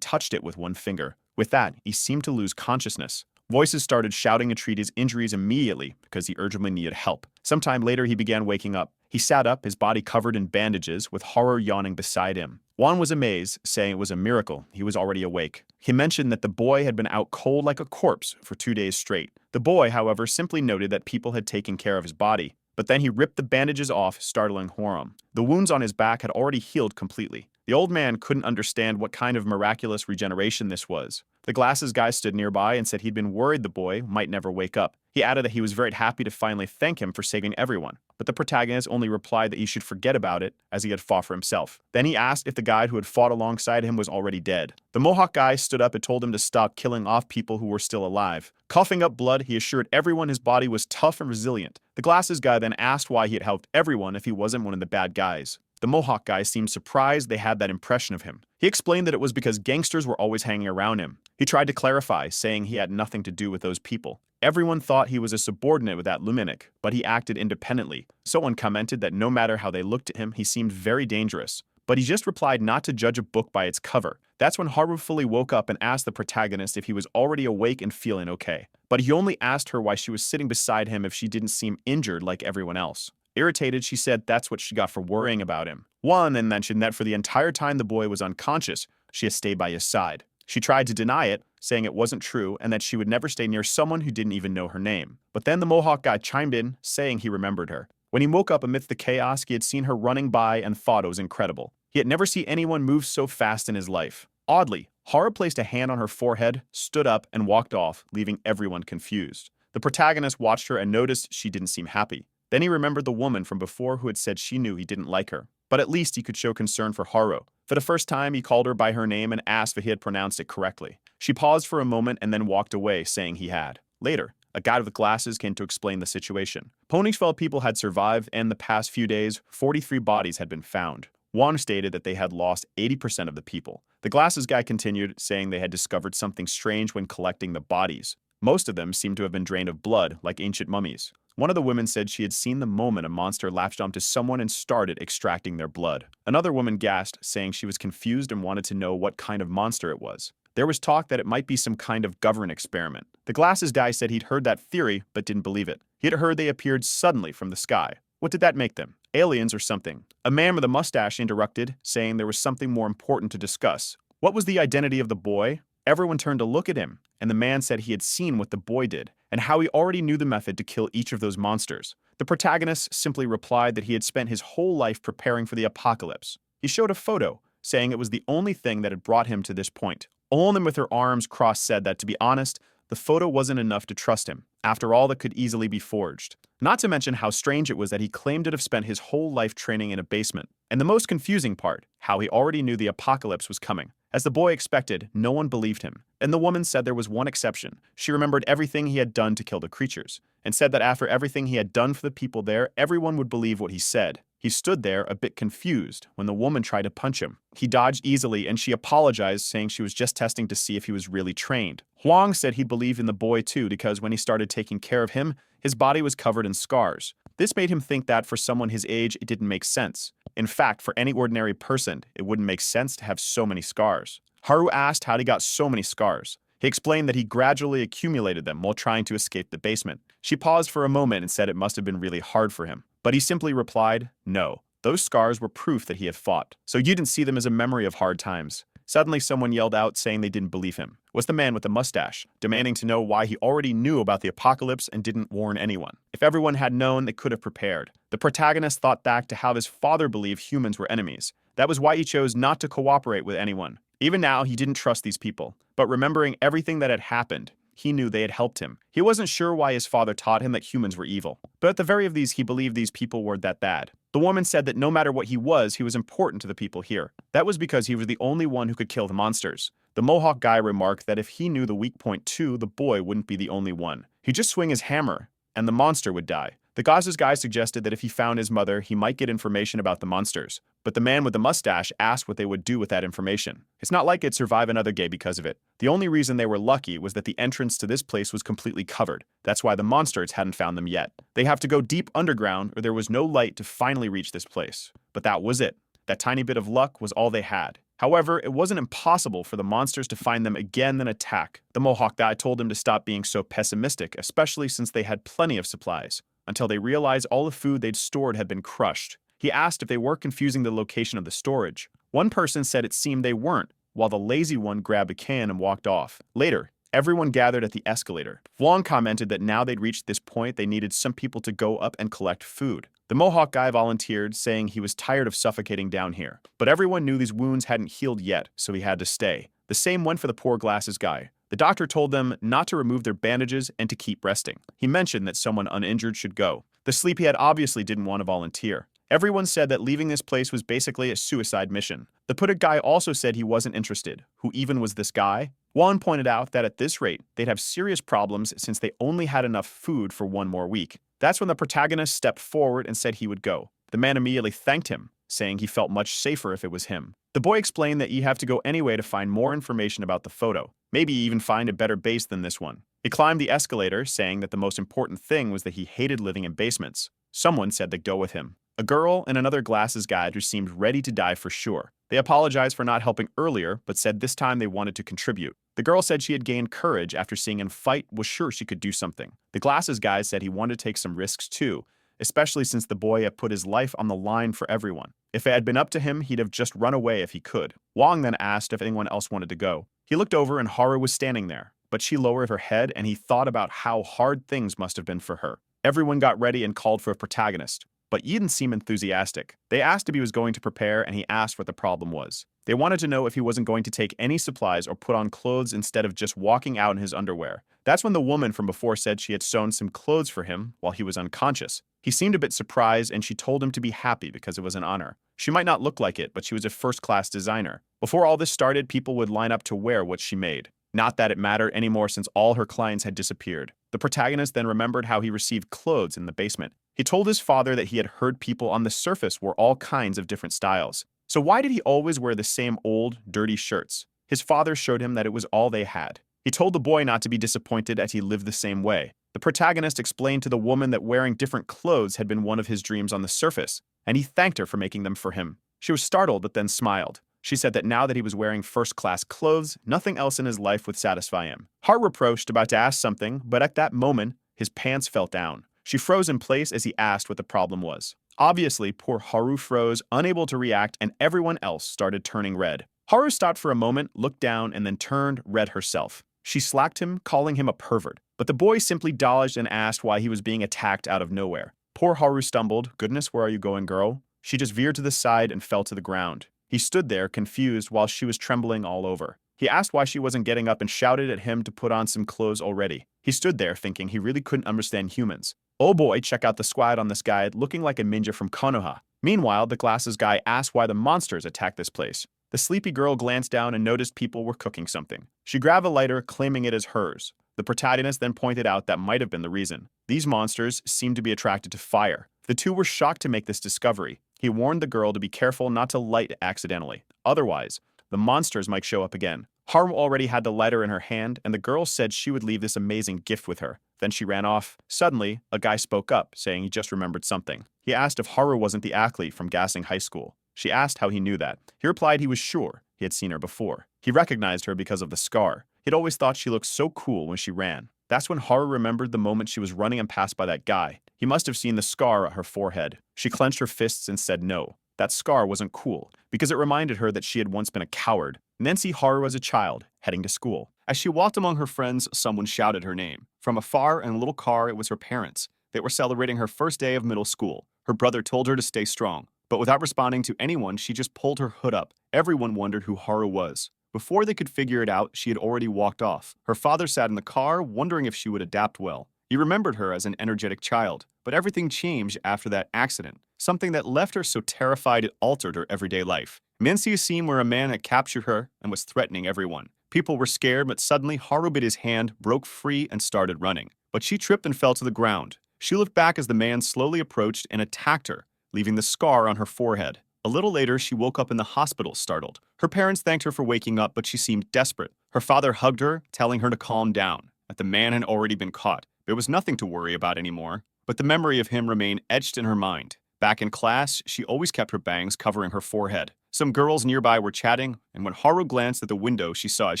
touched it with one finger. With that, he seemed to lose consciousness. Voices started shouting to treat his injuries immediately because he urgently needed help. Sometime later, he began waking up. He sat up, his body covered in bandages, with horror yawning beside him. Juan was amazed, saying it was a miracle he was already awake. He mentioned that the boy had been out cold like a corpse for 2 days straight. The boy, however, simply noted that people had taken care of his body. But then he ripped the bandages off, startling Horam. The wounds on his back had already healed completely. The old man couldn't understand what kind of miraculous regeneration this was. The glasses guy stood nearby and said he'd been worried the boy might never wake up. He added that he was very happy to finally thank him for saving everyone, but the protagonist only replied that he should forget about it as he had fought for himself. Then he asked if the guy who had fought alongside him was already dead. The Mohawk guy stood up and told him to stop killing off people who were still alive. Coughing up blood, he assured everyone his body was tough and resilient. The glasses guy then asked why he had helped everyone if he wasn't one of the bad guys. The Mohawk guy seemed surprised they had that impression of him. He explained that it was because gangsters were always hanging around him. He tried to clarify, saying he had nothing to do with those people. Everyone thought he was a subordinate with that Luminic, but he acted independently. Someone commented that no matter how they looked at him, he seemed very dangerous. But he just replied not to judge a book by its cover. That's when Haru fully woke up and asked the protagonist if he was already awake and feeling okay. But he only asked her why she was sitting beside him if she didn't seem injured like everyone else. Irritated, she said that's what she got for worrying about him. Juan then mentioned that for the entire time the boy was unconscious, she had stayed by his side. She tried to deny it, saying it wasn't true and that she would never stay near someone who didn't even know her name. But then the Mohawk guy chimed in, saying he remembered her. When he woke up amidst the chaos, he had seen her running by and thought it was incredible. He had never seen anyone move so fast in his life. Oddly, Haru placed a hand on her forehead, stood up, and walked off, leaving everyone confused. The protagonist watched her and noticed she didn't seem happy. Then he remembered the woman from before who had said she knew he didn't like her. But at least he could show concern for Haru. For the first time, he called her by her name and asked if he had pronounced it correctly. She paused for a moment and then walked away, saying he had. Later, a guy with glasses came to explain the situation. Ponytail people had survived, and the past few days, 43 bodies had been found. Juan stated that they had lost 80% of the people. The glasses guy continued, saying they had discovered something strange when collecting the bodies. Most of them seemed to have been drained of blood, like ancient mummies. One of the women said she had seen the moment a monster latched onto someone and started extracting their blood. Another woman gasped, saying she was confused and wanted to know what kind of monster it was. There was talk that it might be some kind of government experiment. The glasses guy said he'd heard that theory, but didn't believe it. He had heard they appeared suddenly from the sky. What did that make them? Aliens or something? A man with a mustache interrupted, saying there was something more important to discuss. What was the identity of the boy? Everyone turned to look at him, and the man said he had seen what the boy did, and how he already knew the method to kill each of those monsters. The protagonist simply replied that he had spent his whole life preparing for the apocalypse. He showed a photo, saying it was the only thing that had brought him to this point. A woman with her arms crossed said that, to be honest, the photo wasn't enough to trust him, after all that could easily be forged. Not to mention how strange it was that he claimed to have spent his whole life training in a basement. And the most confusing part, how he already knew the apocalypse was coming. As the boy expected, no one believed him. And the woman said there was one exception. She remembered everything he had done to kill the creatures, and said that after everything he had done for the people there, everyone would believe what he said. He stood there, a bit confused, when the woman tried to punch him. He dodged easily, and she apologized, saying she was just testing to see if he was really trained. Huang said he believed in the boy too, because when he started taking care of him, his body was covered in scars. This made him think that for someone his age, it didn't make sense. In fact, for any ordinary person, it wouldn't make sense to have so many scars. Haru asked how he got so many scars. He explained that he gradually accumulated them while trying to escape the basement. She paused for a moment and said it must have been really hard for him. But he simply replied, no. Those scars were proof that he had fought, so you didn't see them as a memory of hard times. Suddenly, someone yelled out, saying they didn't believe him. It was the man with the mustache, demanding to know why he already knew about the apocalypse and didn't warn anyone. If everyone had known, they could have prepared. The protagonist thought back to how his father believed humans were enemies. That was why he chose not to cooperate with anyone. Even now, he didn't trust these people. But remembering everything that had happened, he knew they had helped him. He wasn't sure why his father taught him that humans were evil. But at the very least, he believed these people were that bad. The woman said that no matter what he was important to the people here. That was because he was the only one who could kill the monsters. The Mohawk guy remarked that if he knew the weak point too, the boy wouldn't be the only one. He'd just swing his hammer, and the monster would die. The glasses guy suggested that if he found his mother, he might get information about the monsters. But the man with the mustache asked what they would do with that information. It's not like it'd survive another day because of it. The only reason they were lucky was that the entrance to this place was completely covered. That's why the monsters hadn't found them yet. They have to go deep underground or there was no light to finally reach this place. But that was it. That tiny bit of luck was all they had. However, it wasn't impossible for the monsters to find them again and attack. The Mohawk guy told him to stop being so pessimistic, especially since they had plenty of supplies, until they realized all the food they'd stored had been crushed. He asked if they were confusing the location of the storage. One person said it seemed they weren't, while the lazy one grabbed a can and walked off. Later, everyone gathered at the escalator. Wong commented that now they'd reached this point, they needed some people to go up and collect food. The Mohawk guy volunteered, saying he was tired of suffocating down here. But everyone knew these wounds hadn't healed yet, so he had to stay. The same went for the poor glasses guy. The doctor told them not to remove their bandages and to keep resting. He mentioned that someone uninjured should go. The sleepyhead obviously didn't want to volunteer. Everyone said that leaving this place was basically a suicide mission. The put-it guy also said he wasn't interested. Who even was this guy? Juan pointed out that at this rate, they'd have serious problems since they only had enough food for one more week. That's when the protagonist stepped forward and said he would go. The man immediately thanked him, saying he felt much safer if it was him. The boy explained that you have to go anyway to find more information about the photo, maybe even find a better base than this one. He climbed the escalator, saying that the most important thing was that he hated living in basements. Someone said they'd go with him. A girl and another glasses guy who seemed ready to die for sure. They apologized for not helping earlier, but said this time they wanted to contribute. The girl said she had gained courage after seeing him fight, was sure she could do something. The glasses guy said he wanted to take some risks too, especially since the boy had put his life on the line for everyone. If it had been up to him, he'd have just run away if he could. Wong then asked if anyone else wanted to go. He looked over and Haru was standing there, but she lowered her head and he thought about how hard things must have been for her. Everyone got ready and called for a protagonist, but he didn't seem enthusiastic. They asked if he was going to prepare and he asked what the problem was. They wanted to know if he wasn't going to take any supplies or put on clothes instead of just walking out in his underwear. That's when the woman from before said she had sewn some clothes for him while he was unconscious. He seemed a bit surprised and she told him to be happy because it was an honor. She might not look like it, but she was a first-class designer. Before all this started, people would line up to wear what she made. Not that it mattered anymore since all her clients had disappeared. The protagonist then remembered how he received clothes in the basement. He told his father that he had heard people on the surface wore all kinds of different styles. So why did he always wear the same old, dirty shirts? His father showed him that it was all they had. He told the boy not to be disappointed as he lived the same way. The protagonist explained to the woman that wearing different clothes had been one of his dreams on the surface, and he thanked her for making them for him. She was startled but then smiled. She said that now that he was wearing first-class clothes, nothing else in his life would satisfy him. Haru approached, about to ask something, but at that moment, his pants fell down. She froze in place as he asked what the problem was. Obviously, poor Haru froze, unable to react, and everyone else started turning red. Haru stopped for a moment, looked down, and then turned red herself. She slacked him, calling him a pervert. But the boy simply dodged and asked why he was being attacked out of nowhere. Poor Haru stumbled. "Goodness, where are you going, girl?" She just veered to the side and fell to the ground. He stood there, confused, while she was trembling all over. He asked why she wasn't getting up and shouted at him to put on some clothes already. He stood there, thinking he really couldn't understand humans. Oh boy, check out the squad on this guy, looking like a ninja from Konoha. Meanwhile, the glasses guy asked why the monsters attacked this place. The sleepy girl glanced down and noticed people were cooking something. She grabbed a lighter, claiming it as hers. The protagonist then pointed out that might have been the reason. These monsters seemed to be attracted to fire. The two were shocked to make this discovery. He warned the girl to be careful not to light accidentally. Otherwise, the monsters might show up again. Haru already had the lighter in her hand, and the girl said she would leave this amazing gift with her. Then she ran off. Suddenly, a guy spoke up, saying he just remembered something. He asked if Haru wasn't the athlete from Gassing High School. She asked how he knew that. He replied he was sure he had seen her before. He recognized her because of the scar. He'd always thought she looked so cool when she ran. That's when Haru remembered the moment she was running and passed by that guy. He must have seen the scar at her forehead. She clenched her fists and said no. That scar wasn't cool, because it reminded her that she had once been a coward. Then see Haru as a child, heading to school. As she walked among her friends, someone shouted her name. From afar, in a little car, it was her parents. They were celebrating her first day of middle school. Her brother told her to stay strong, but without responding to anyone, she just pulled her hood up. Everyone wondered who Haru was. Before they could figure it out, she had already walked off. Her father sat in the car, wondering if she would adapt well. He remembered her as an energetic child, but everything changed after that accident, something that left her so terrified it altered her everyday life. Men see a scene where a man had captured her and was threatening everyone. People were scared, but suddenly Haru bit his hand, broke free, and started running. But she tripped and fell to the ground. She looked back as the man slowly approached and attacked her, leaving the scar on her forehead. A little later, she woke up in the hospital, startled. Her parents thanked her for waking up, but she seemed desperate. Her father hugged her, telling her to calm down, that the man had already been caught. There was nothing to worry about anymore, but the memory of him remained etched in her mind. Back in class, she always kept her bangs covering her forehead. Some girls nearby were chatting, and when Haru glanced at the window, she saw his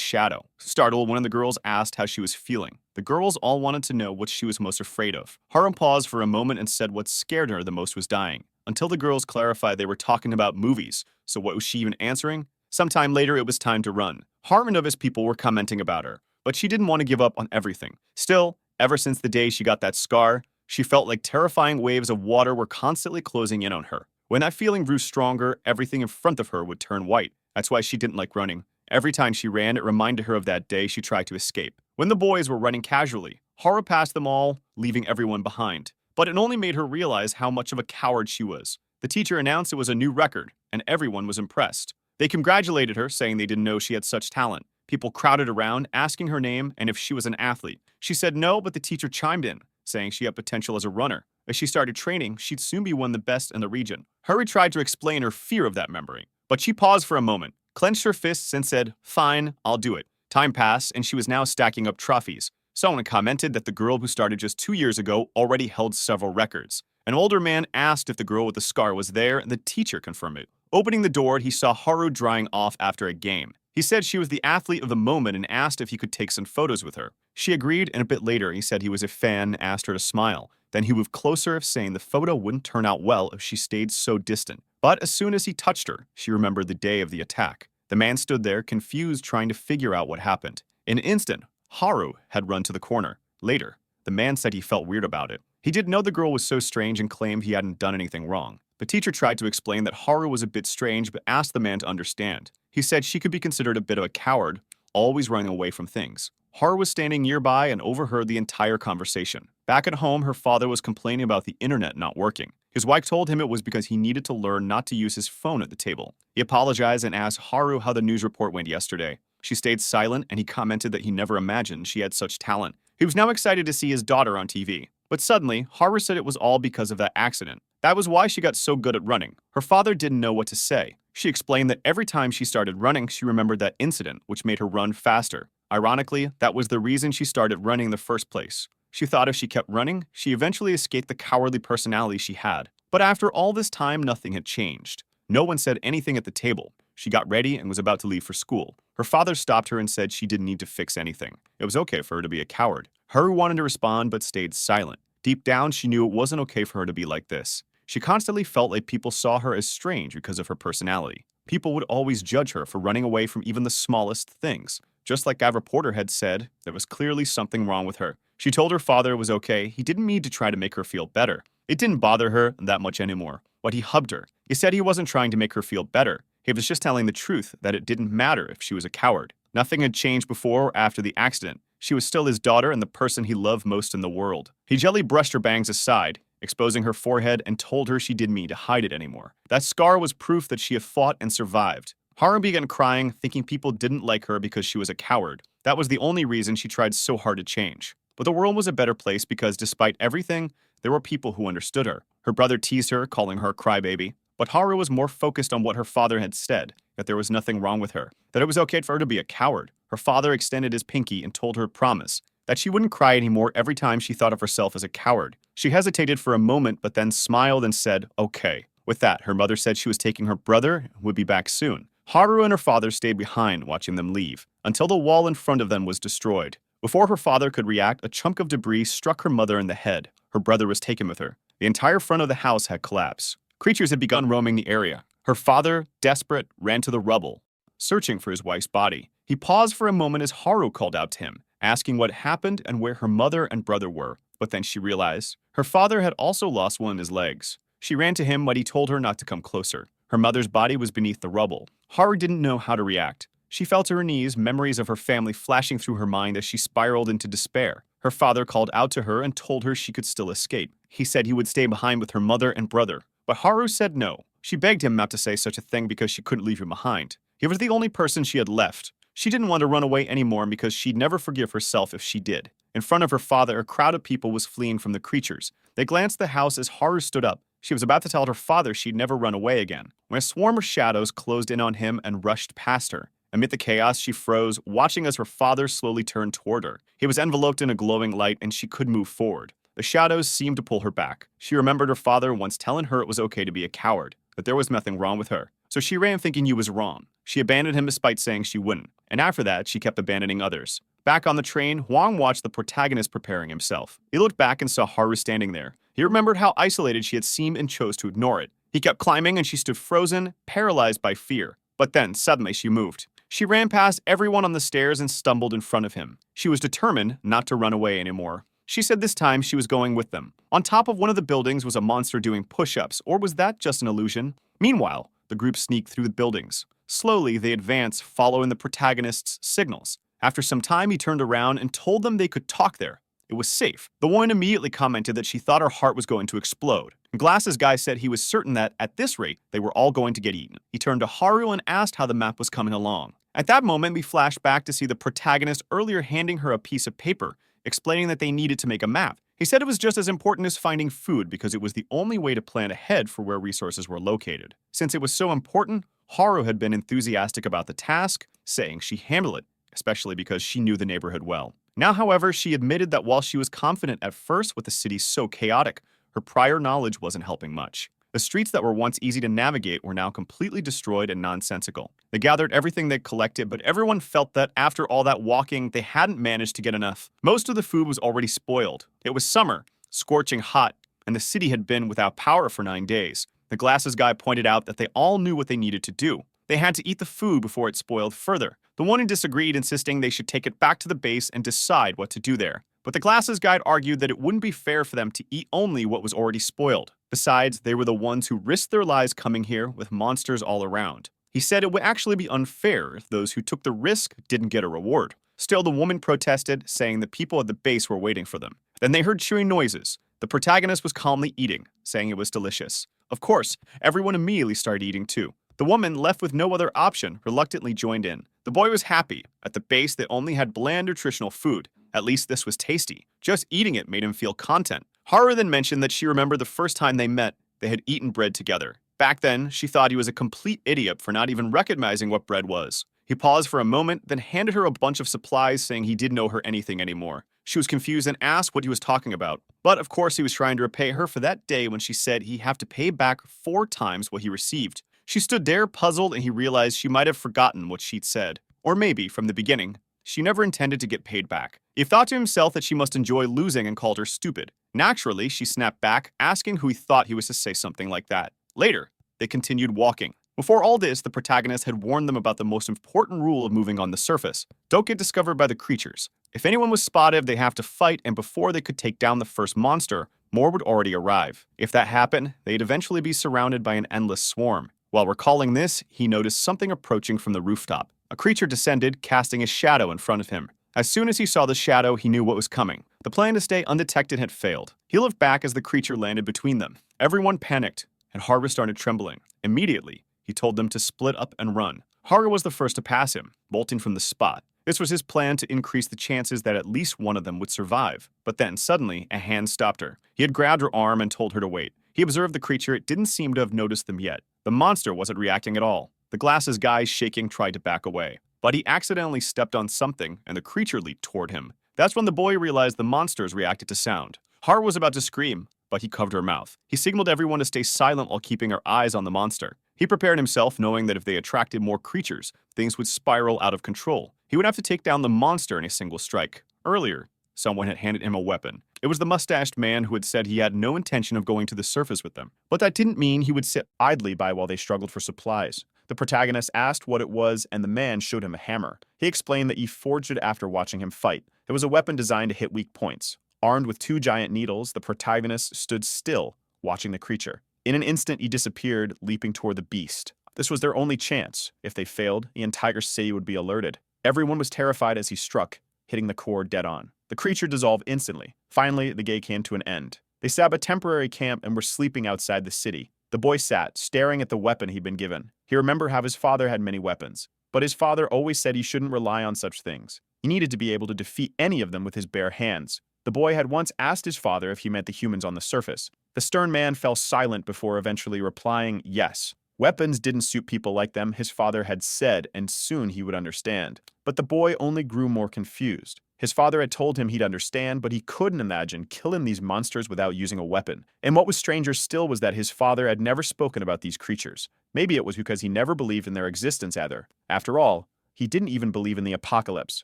shadow. Startled, one of the girls asked how she was feeling. The girls all wanted to know what she was most afraid of. Haru paused for a moment and said what scared her the most was dying, until the girls clarified they were talking about movies. So what was she even answering? Sometime later, it was time to run. Haru and his people were commenting about her, but she didn't want to give up on everything. Still, ever since the day she got that scar, she felt like terrifying waves of water were constantly closing in on her. When that feeling grew stronger, everything in front of her would turn white. That's why she didn't like running. Every time she ran, it reminded her of that day she tried to escape. When the boys were running casually, Haru passed them all, leaving everyone behind. But it only made her realize how much of a coward she was. The teacher announced it was a new record, and everyone was impressed. They congratulated her, saying they didn't know she had such talent. People crowded around, asking her name and if she was an athlete. She said no, but the teacher chimed in, saying she had potential as a runner. As she started training, she'd soon be one of the best in the region. Haru tried to explain her fear of that memory, but she paused for a moment, clenched her fists, and said, "Fine, I'll do it." Time passed, and she was now stacking up trophies. Someone commented that the girl who started just 2 years ago already held several records. An older man asked if the girl with the scar was there, and the teacher confirmed it. Opening the door, he saw Haru drying off after a game. He said she was the athlete of the moment and asked if he could take some photos with her. She agreed, and a bit later, he said he was a fan and asked her to smile. Then he moved closer, saying the photo wouldn't turn out well if she stayed so distant. But as soon as he touched her, she remembered the day of the attack. The man stood there, confused, trying to figure out what happened. In an instant, Haru had run to the corner. Later, the man said he felt weird about it. He didn't know the girl was so strange and claimed he hadn't done anything wrong. The teacher tried to explain that Haru was a bit strange, but asked the man to understand. He said she could be considered a bit of a coward, always running away from things. Haru was standing nearby and overheard the entire conversation. Back at home, her father was complaining about the internet not working. His wife told him it was because he needed to learn not to use his phone at the table. He apologized and asked Haru how the news report went yesterday. She stayed silent, and he commented that he never imagined she had such talent. He was now excited to see his daughter on TV. But suddenly, Haru said it was all because of that accident. That was why she got so good at running. Her father didn't know what to say. She explained that every time she started running, she remembered that incident, which made her run faster. Ironically, that was the reason she started running in the first place. She thought if she kept running, she eventually escaped the cowardly personality she had. But after all this time, nothing had changed. No one said anything at the table. She got ready and was about to leave for school. Her father stopped her and said she didn't need to fix anything. It was okay for her to be a coward. Haru wanted to respond but stayed silent. Deep down, she knew it wasn't okay for her to be like this. She constantly felt like people saw her as strange because of her personality. People would always judge her for running away from even the smallest things. Just like a reporter had said, there was clearly something wrong with her. She told her father it was okay. He didn't mean to try to make her feel better. It didn't bother her that much anymore. But he hugged her. He said he wasn't trying to make her feel better. He was just telling the truth that it didn't matter if she was a coward. Nothing had changed before or after the accident. She was still his daughter and the person he loved most in the world. He gently brushed her bangs aside, exposing her forehead, and told her she didn't mean to hide it anymore. That scar was proof that she had fought and survived. Haru began crying, thinking people didn't like her because she was a coward. That was the only reason she tried so hard to change. But the world was a better place because despite everything, there were people who understood her. Her brother teased her, calling her a crybaby. But Haru was more focused on what her father had said, that there was nothing wrong with her, that it was okay for her to be a coward. Her father extended his pinky and told her to promise that she wouldn't cry anymore every time she thought of herself as a coward. She hesitated for a moment, but then smiled and said, okay. With that, her mother said she was taking her brother and would be back soon. Haru and her father stayed behind, watching them leave, until the wall in front of them was destroyed. Before her father could react, a chunk of debris struck her mother in the head. Her brother was taken with her. The entire front of the house had collapsed. Creatures had begun roaming the area. Her father, desperate, ran to the rubble, searching for his wife's body. He paused for a moment as Haru called out to him, asking what happened and where her mother and brother were. But then she realized her father had also lost one of his legs. She ran to him, but he told her not to come closer. Her mother's body was beneath the rubble. Haru didn't know how to react. She fell to her knees, memories of her family flashing through her mind as she spiraled into despair. Her father called out to her and told her she could still escape. He said he would stay behind with her mother and brother, but Haru said no. She begged him not to say such a thing because she couldn't leave him behind. He was the only person she had left. She didn't want to run away anymore because she'd never forgive herself if she did. In front of her father, a crowd of people was fleeing from the creatures. They glanced at the house as Haru stood up. She was about to tell her father she'd never run away again, when a swarm of shadows closed in on him and rushed past her. Amid the chaos, she froze, watching as her father slowly turned toward her. He was enveloped in a glowing light and she could move forward. The shadows seemed to pull her back. She remembered her father once telling her it was okay to be a coward, that there was nothing wrong with her. So she ran thinking he was wrong. She abandoned him despite saying she wouldn't. And after that, she kept abandoning others. Back on the train, Huang watched the protagonist preparing himself. He looked back and saw Haru standing there. He remembered how isolated she had seemed and chose to ignore it. He kept climbing and she stood frozen, paralyzed by fear. But then, suddenly, she moved. She ran past everyone on the stairs and stumbled in front of him. She was determined not to run away anymore. She said this time she was going with them. On top of one of the buildings was a monster doing push-ups, or was that just an illusion? Meanwhile, the group sneaked through the buildings. Slowly, they advanced, following the protagonist's signals. After some time, he turned around and told them they could talk there. It was safe. The woman immediately commented that she thought her heart was going to explode. Glasses guy said he was certain that, at this rate, they were all going to get eaten. He turned to Haru and asked how the map was coming along. At that moment, we flashed back to see the protagonist earlier handing her a piece of paper, explaining that they needed to make a map. He said it was just as important as finding food because it was the only way to plan ahead for where resources were located. Since it was so important, Haru had been enthusiastic about the task, saying she handled it, especially because she knew the neighborhood well. Now, however, she admitted that while she was confident at first with the city so chaotic, her prior knowledge wasn't helping much. The streets that were once easy to navigate were now completely destroyed and nonsensical. They gathered everything they collected, but everyone felt that after all that walking, they hadn't managed to get enough. Most of the food was already spoiled. It was summer, scorching hot, and the city had been without power for 9 days. The glasses guy pointed out that they all knew what they needed to do. They had to eat the food before it spoiled further. The one who disagreed, insisting they should take it back to the base and decide what to do there. But the glasses guide argued that it wouldn't be fair for them to eat only what was already spoiled. Besides, they were the ones who risked their lives coming here with monsters all around. He said it would actually be unfair if those who took the risk didn't get a reward. Still, the woman protested, saying the people at the base were waiting for them. Then they heard chewing noises. The protagonist was calmly eating, saying it was delicious. Of course, everyone immediately started eating too. The woman, left with no other option, reluctantly joined in. The boy was happy. At the base, they only had bland nutritional food. At least this was tasty. Just eating it made him feel content. Haru then mentioned that she remembered the first time they met, they had eaten bread together. Back then, she thought he was a complete idiot for not even recognizing what bread was. He paused for a moment, then handed her a bunch of supplies, saying he didn't owe her anything anymore. She was confused and asked what he was talking about. But of course, he was trying to repay her for that day when she said he'd have to pay back 4 times what he received. She stood there puzzled, and he realized she might have forgotten what she'd said. Or maybe, from the beginning, she never intended to get paid back. He thought to himself that she must enjoy losing and called her stupid. Naturally, she snapped back, asking who he thought he was to say something like that. Later, they continued walking. Before all this, the protagonist had warned them about the most important rule of moving on the surface. Don't get discovered by the creatures. If anyone was spotted, they have to fight, and before they could take down the first monster, more would already arrive. If that happened, they'd eventually be surrounded by an endless swarm. While recalling this, he noticed something approaching from the rooftop. A creature descended, casting a shadow in front of him. As soon as he saw the shadow, he knew what was coming. The plan to stay undetected had failed. He looked back as the creature landed between them. Everyone panicked, and Haru started trembling. Immediately, he told them to split up and run. Haru was the first to pass him, bolting from the spot. This was his plan to increase the chances that at least one of them would survive. But then, suddenly, a hand stopped her. He had grabbed her arm and told her to wait. He observed the creature. It didn't seem to have noticed them yet. The monster wasn't reacting at all. The glasses guy, shaking, tried to back away. But he accidentally stepped on something, and the creature leaped toward him. That's when the boy realized the monsters reacted to sound. Haru was about to scream, but he covered her mouth. He signaled everyone to stay silent while keeping her eyes on the monster. He prepared himself, knowing that if they attracted more creatures, things would spiral out of control. He would have to take down the monster in a single strike. Earlier, someone had handed him a weapon. It was the mustached man who had said he had no intention of going to the surface with them. But that didn't mean he would sit idly by while they struggled for supplies. The protagonist asked what it was, and the man showed him a hammer. He explained that he forged it after watching him fight. It was a weapon designed to hit weak points. Armed with 2 giant needles, the protagonist stood still, watching the creature. In an instant, he disappeared, leaping toward the beast. This was their only chance. If they failed, the entire city would be alerted. Everyone was terrified as he struck, hitting the core dead on. The creature dissolved instantly. Finally, the day came to an end. They set up a temporary camp and were sleeping outside the city. The boy sat, staring at the weapon he'd been given. He remembered how his father had many weapons, but his father always said he shouldn't rely on such things. He needed to be able to defeat any of them with his bare hands. The boy had once asked his father if he meant the humans on the surface. The stern man fell silent before eventually replying yes. Weapons didn't suit people like them, his father had said, and soon he would understand. But the boy only grew more confused. His father had told him he'd understand, but he couldn't imagine killing these monsters without using a weapon. And what was stranger still was that his father had never spoken about these creatures. Maybe it was because he never believed in their existence either. After all, he didn't even believe in the apocalypse.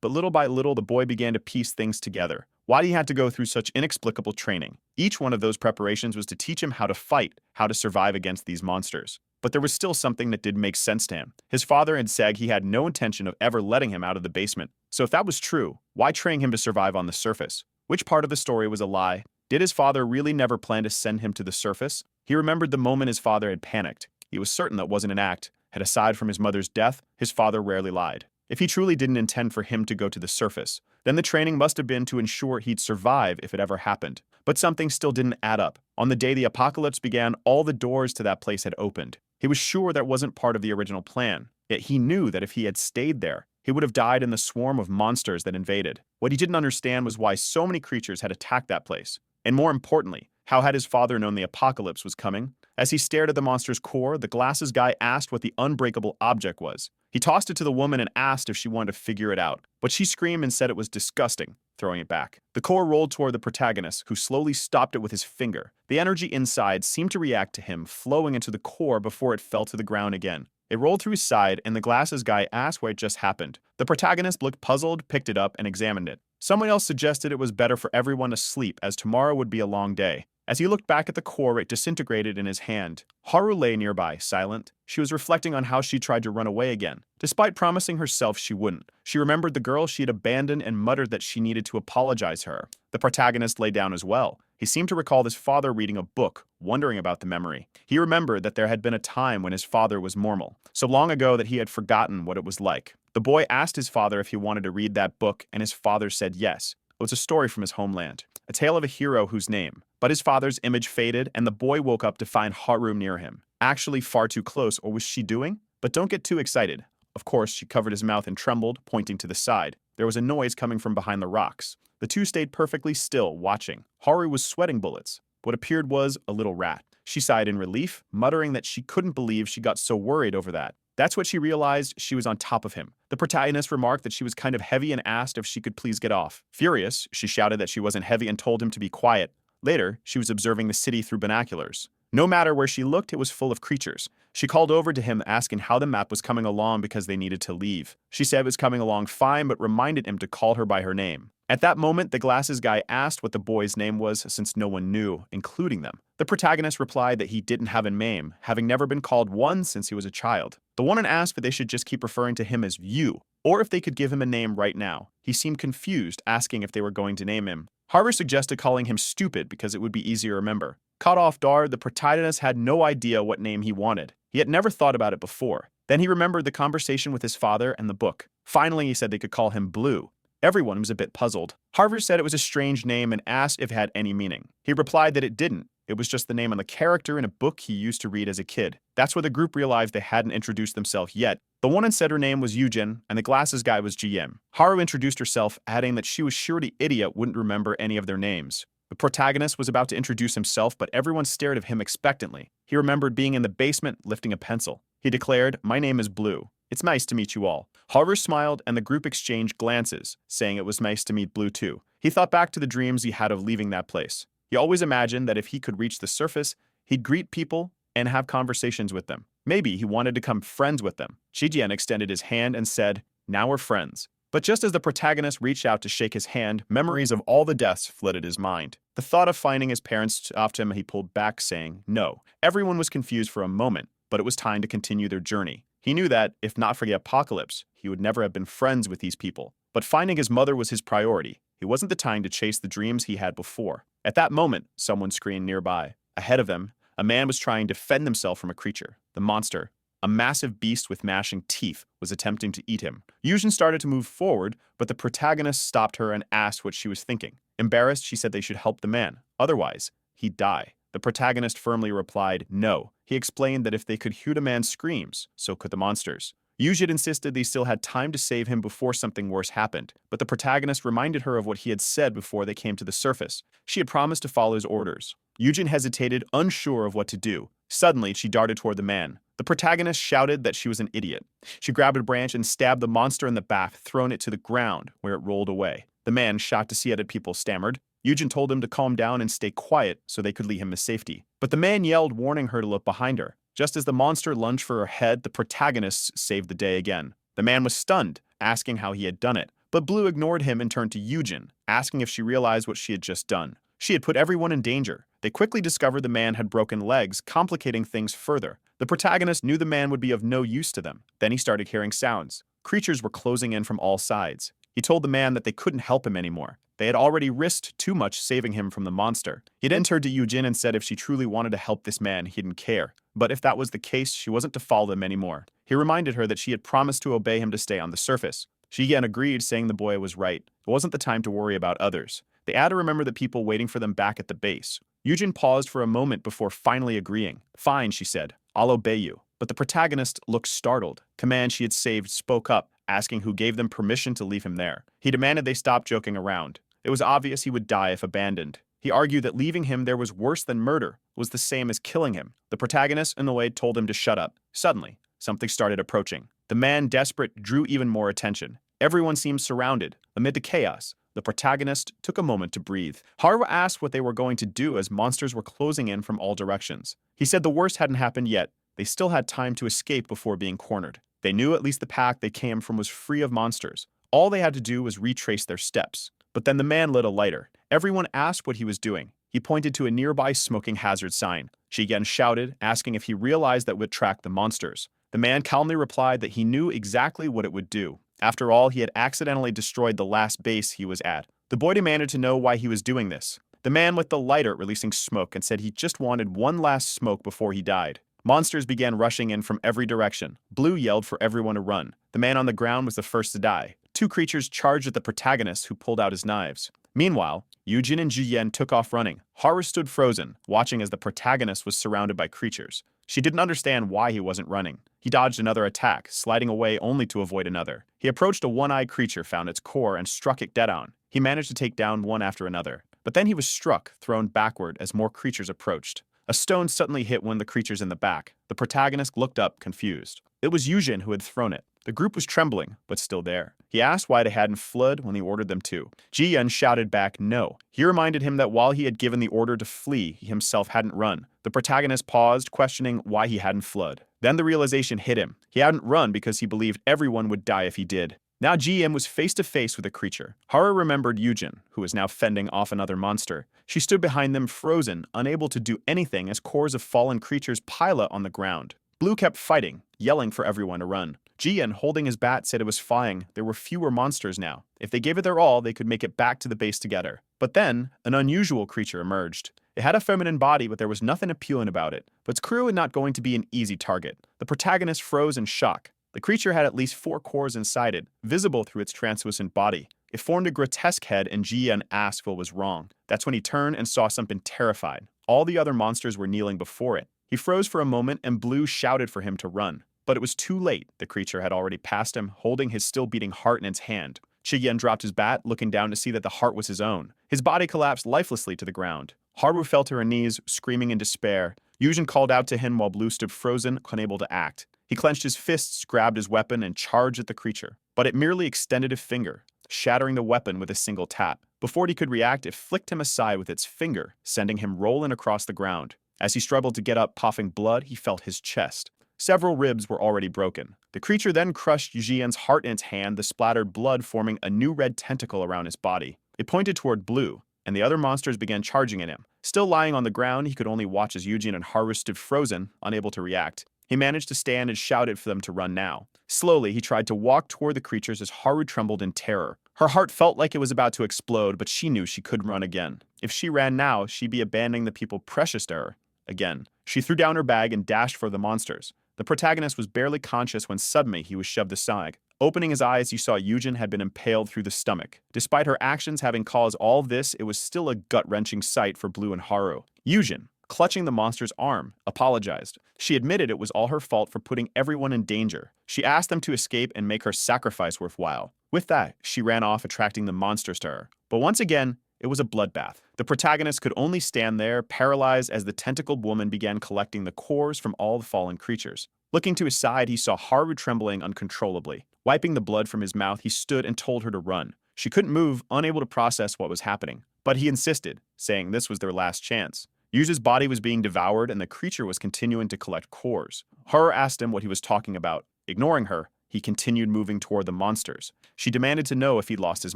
But little by little, the boy began to piece things together. Why he had to go through such inexplicable training. Each one of those preparations was to teach him how to fight, how to survive against these monsters. But there was still something that didn't make sense to him. His father had said he had no intention of ever letting him out of the basement. So if that was true, why train him to survive on the surface? Which part of the story was a lie? Did his father really never plan to send him to the surface? He remembered the moment his father had panicked. He was certain that wasn't an act, and aside from his mother's death, his father rarely lied. If he truly didn't intend for him to go to the surface, then the training must have been to ensure he'd survive if it ever happened. But something still didn't add up. On the day the apocalypse began, all the doors to that place had opened. He was sure that wasn't part of the original plan, yet he knew that if he had stayed there, he would have died in the swarm of monsters that invaded. What he didn't understand was why so many creatures had attacked that place. And more importantly, how had his father known the apocalypse was coming? As he stared at the monster's core, the glasses guy asked what the unbreakable object was. He tossed it to the woman and asked if she wanted to figure it out, but she screamed and said it was disgusting, throwing it back. The core rolled toward the protagonist, who slowly stopped it with his finger. The energy inside seemed to react to him, flowing into the core before it fell to the ground again. It rolled through his side, and the glasses guy asked why it just happened. The protagonist looked puzzled, picked it up, and examined it. Someone else suggested it was better for everyone to sleep, as tomorrow would be a long day. As he looked back at the core, it disintegrated in his hand. Haru lay nearby, silent. She was reflecting on how she tried to run away again. Despite promising herself she wouldn't, she remembered the girl she had abandoned and muttered that she needed to apologize to her. The protagonist lay down as well. He seemed to recall his father reading a book, wondering about the memory. He remembered that there had been a time when his father was normal, so long ago that he had forgotten what it was like. The boy asked his father if he wanted to read that book, and his father said yes. It was a story from his homeland, a tale of a hero whose name. But his father's image faded, and the boy woke up to find Haru near him. Actually far too close, or was she doing? But don't get too excited. Of course, she covered his mouth and trembled, pointing to the side. There was a noise coming from behind the rocks. The two stayed perfectly still, watching. Haru was sweating bullets. What appeared was a little rat. She sighed in relief, muttering that she couldn't believe she got so worried over that. That's what she realized. She was on top of him. The protagonist remarked that she was kind of heavy and asked if she could please get off. Furious, she shouted that she wasn't heavy and told him to be quiet. Later, she was observing the city through binoculars. No matter where she looked, it was full of creatures. She called over to him, asking how the map was coming along because they needed to leave. She said it was coming along fine, but reminded him to call her by her name. At that moment, the glasses guy asked what the boy's name was, since no one knew, including them. The protagonist replied that he didn't have a name, having never been called one since he was a child. The woman asked if they should just keep referring to him as you, or if they could give him a name right now. He seemed confused, asking if they were going to name him. Haru suggested calling him Stupid because it would be easier to remember. Caught off guard, the protagonist had no idea what name he wanted. He had never thought about it before. Then he remembered the conversation with his father and the book. Finally, he said they could call him Blue. Everyone was a bit puzzled. Haru said it was a strange name and asked if it had any meaning. He replied that it didn't. It was just the name of the character in a book he used to read as a kid. That's where the group realized they hadn't introduced themselves yet. The woman said her name was Yujin, and the glasses guy was GM. Haru introduced herself, adding that she was sure the idiot wouldn't remember any of their names. The protagonist was about to introduce himself, but everyone stared at him expectantly. He remembered being in the basement, lifting a pencil. He declared, "My name is Blue. It's nice to meet you all." Haru smiled, and the group exchanged glances, saying it was nice to meet Blue too. He thought back to the dreams he had of leaving that place. He always imagined that if he could reach the surface, he'd greet people and have conversations with them. Maybe he wanted to become friends with them. Shijian extended his hand and said, "Now we're friends." But just as the protagonist reached out to shake his hand, memories of all the deaths flooded his mind. The thought of finding his parents stopped him, and he pulled back, saying, "No." Everyone was confused for a moment, but it was time to continue their journey. He knew that, if not for the apocalypse, he would never have been friends with these people. But finding his mother was his priority. It wasn't the time to chase the dreams he had before. At that moment, someone screamed nearby. Ahead of them, a man was trying to defend himself from a creature. The monster A massive beast with gnashing teeth was attempting to eat him. Yujin started to move forward, but the protagonist stopped her and asked what she was thinking. Embarrassed, she said they should help the man. Otherwise, he'd die. The protagonist firmly replied, no. He explained that if they could hear the man's screams, so could the monsters. Yujin insisted they still had time to save him before something worse happened, but the protagonist reminded her of what he had said before they came to the surface. She had promised to follow his orders. Yujin hesitated, unsure of what to do. Suddenly, she darted toward the man. The protagonist shouted that she was an idiot. She grabbed a branch and stabbed the monster in the back, throwing it to the ground, where it rolled away. The man, shocked to see it at people, stammered. Yujin told him to calm down and stay quiet so they could lead him to safety. But the man yelled, warning her to look behind her. Just as the monster lunged for her head, the protagonists saved the day again. The man was stunned, asking how he had done it. But Blue ignored him and turned to Yujin, asking if she realized what she had just done. She had put everyone in danger. They quickly discovered the man had broken legs, complicating things further. The protagonist knew the man would be of no use to them. Then he started hearing sounds. Creatures were closing in from all sides. He told the man that they couldn't help him anymore. They had already risked too much saving him from the monster. He then turned to Yujin and said if she truly wanted to help this man, he didn't care. But if that was the case, she wasn't to follow them anymore. He reminded her that she had promised to obey him to stay on the surface. She again agreed, saying the boy was right. It wasn't the time to worry about others. They had to remember the people waiting for them back at the base. Yujin paused for a moment before finally agreeing. Fine, she said. I'll obey you. But the protagonist looked startled. Command she had saved spoke up, asking who gave them permission to leave him there. He demanded they stop joking around. It was obvious he would die if abandoned. He argued that leaving him there was worse than murder, was the same as killing him. The protagonist, in the way, told him to shut up. Suddenly, something started approaching. The man, desperate, drew even more attention. Everyone seemed surrounded. Amid the chaos, the protagonist took a moment to breathe. Haruo asked what they were going to do as monsters were closing in from all directions. He said the worst hadn't happened yet. They still had time to escape before being cornered. They knew at least the pack they came from was free of monsters. All they had to do was retrace their steps. But then the man lit a lighter. Everyone asked what he was doing. He pointed to a nearby smoking hazard sign. She again shouted, asking if he realized that would attract the monsters. The man calmly replied that he knew exactly what it would do. After all, he had accidentally destroyed the last base he was at. The boy demanded to know why he was doing this. The man lit the lighter, releasing smoke, and said he just wanted one last smoke before he died. Monsters began rushing in from every direction. Blue yelled for everyone to run. The man on the ground was the first to die. Two creatures charged at the protagonist, who pulled out his knives. Meanwhile, Yujin and Jiyen took off running. Haru stood frozen, watching as the protagonist was surrounded by creatures. She didn't understand why he wasn't running. He dodged another attack, sliding away only to avoid another. He approached a one-eyed creature, found its core, and struck it dead on. He managed to take down one after another. But then he was struck, thrown backward as more creatures approached. A stone suddenly hit one of the creatures in the back. The protagonist looked up, confused. It was Yujin who had thrown it. The group was trembling, but still there. He asked why they hadn't fled when he ordered them to. Jiyen shouted back no. He reminded him that while he had given the order to flee, he himself hadn't run. The protagonist paused, questioning why he hadn't fled. Then the realization hit him. He hadn't run because he believed everyone would die if he did. Now Jiyen was face to face with a creature. Haru remembered Yujin, who was now fending off another monster. She stood behind them, frozen, unable to do anything as cores of fallen creatures pile up on the ground. Blue kept fighting, yelling for everyone to run. Jiyen, holding his bat, said it was fine. There were fewer monsters now. If they gave it their all, they could make it back to the base together. But then, an unusual creature emerged. It had a feminine body, but there was nothing appealing about it. But its crew was not going to be an easy target. The protagonist froze in shock. The creature had at least 4 cores inside it, visible through its translucent body. It formed a grotesque head, and Jiyen asked what was wrong. That's when he turned and saw something terrified. All the other monsters were kneeling before it. He froze for a moment, and Blue shouted for him to run. But it was too late. The creature had already passed him, holding his still beating heart in its hand. Jiyen dropped his bat, looking down to see that the heart was his own. His body collapsed lifelessly to the ground. Haru fell to her knees, screaming in despair. Yujin called out to him while Blue stood frozen, unable to act. He clenched his fists, grabbed his weapon, and charged at the creature. But it merely extended a finger, shattering the weapon with a single tap. Before he could react, it flicked him aside with its finger, sending him rolling across the ground. As he struggled to get up, coughing blood, he felt his chest. Several ribs were already broken. The creature then crushed Jiyen's heart in its hand, the splattered blood forming a new red tentacle around his body. It pointed toward Blue, and the other monsters began charging at him. Still lying on the ground, he could only watch as Yujin and Haru stood frozen, unable to react. He managed to stand and shouted for them to run now. Slowly, he tried to walk toward the creatures as Haru trembled in terror. Her heart felt like it was about to explode, but she knew she couldn't run again. If she ran now, she'd be abandoning the people precious to her. Again, she threw down her bag and dashed for the monsters. The protagonist was barely conscious when suddenly he was shoved aside. Opening his eyes, he saw Yujin had been impaled through the stomach. Despite her actions having caused all of this, it was still a gut-wrenching sight for Blue and Haru. Yujin, clutching the monster's arm, apologized. She admitted it was all her fault for putting everyone in danger. She asked them to escape and make her sacrifice worthwhile. With that, she ran off, attracting the monsters to her. But once again, it was a bloodbath. The protagonist could only stand there, paralyzed as the tentacled woman began collecting the cores from all the fallen creatures. Looking to his side, he saw Haru trembling uncontrollably. Wiping the blood from his mouth, he stood and told her to run. She couldn't move, unable to process what was happening. But he insisted, saying this was their last chance. Yuzu's body was being devoured and the creature was continuing to collect cores. Haru asked him what he was talking about. Ignoring her, he continued moving toward the monsters. She demanded to know if he'd lost his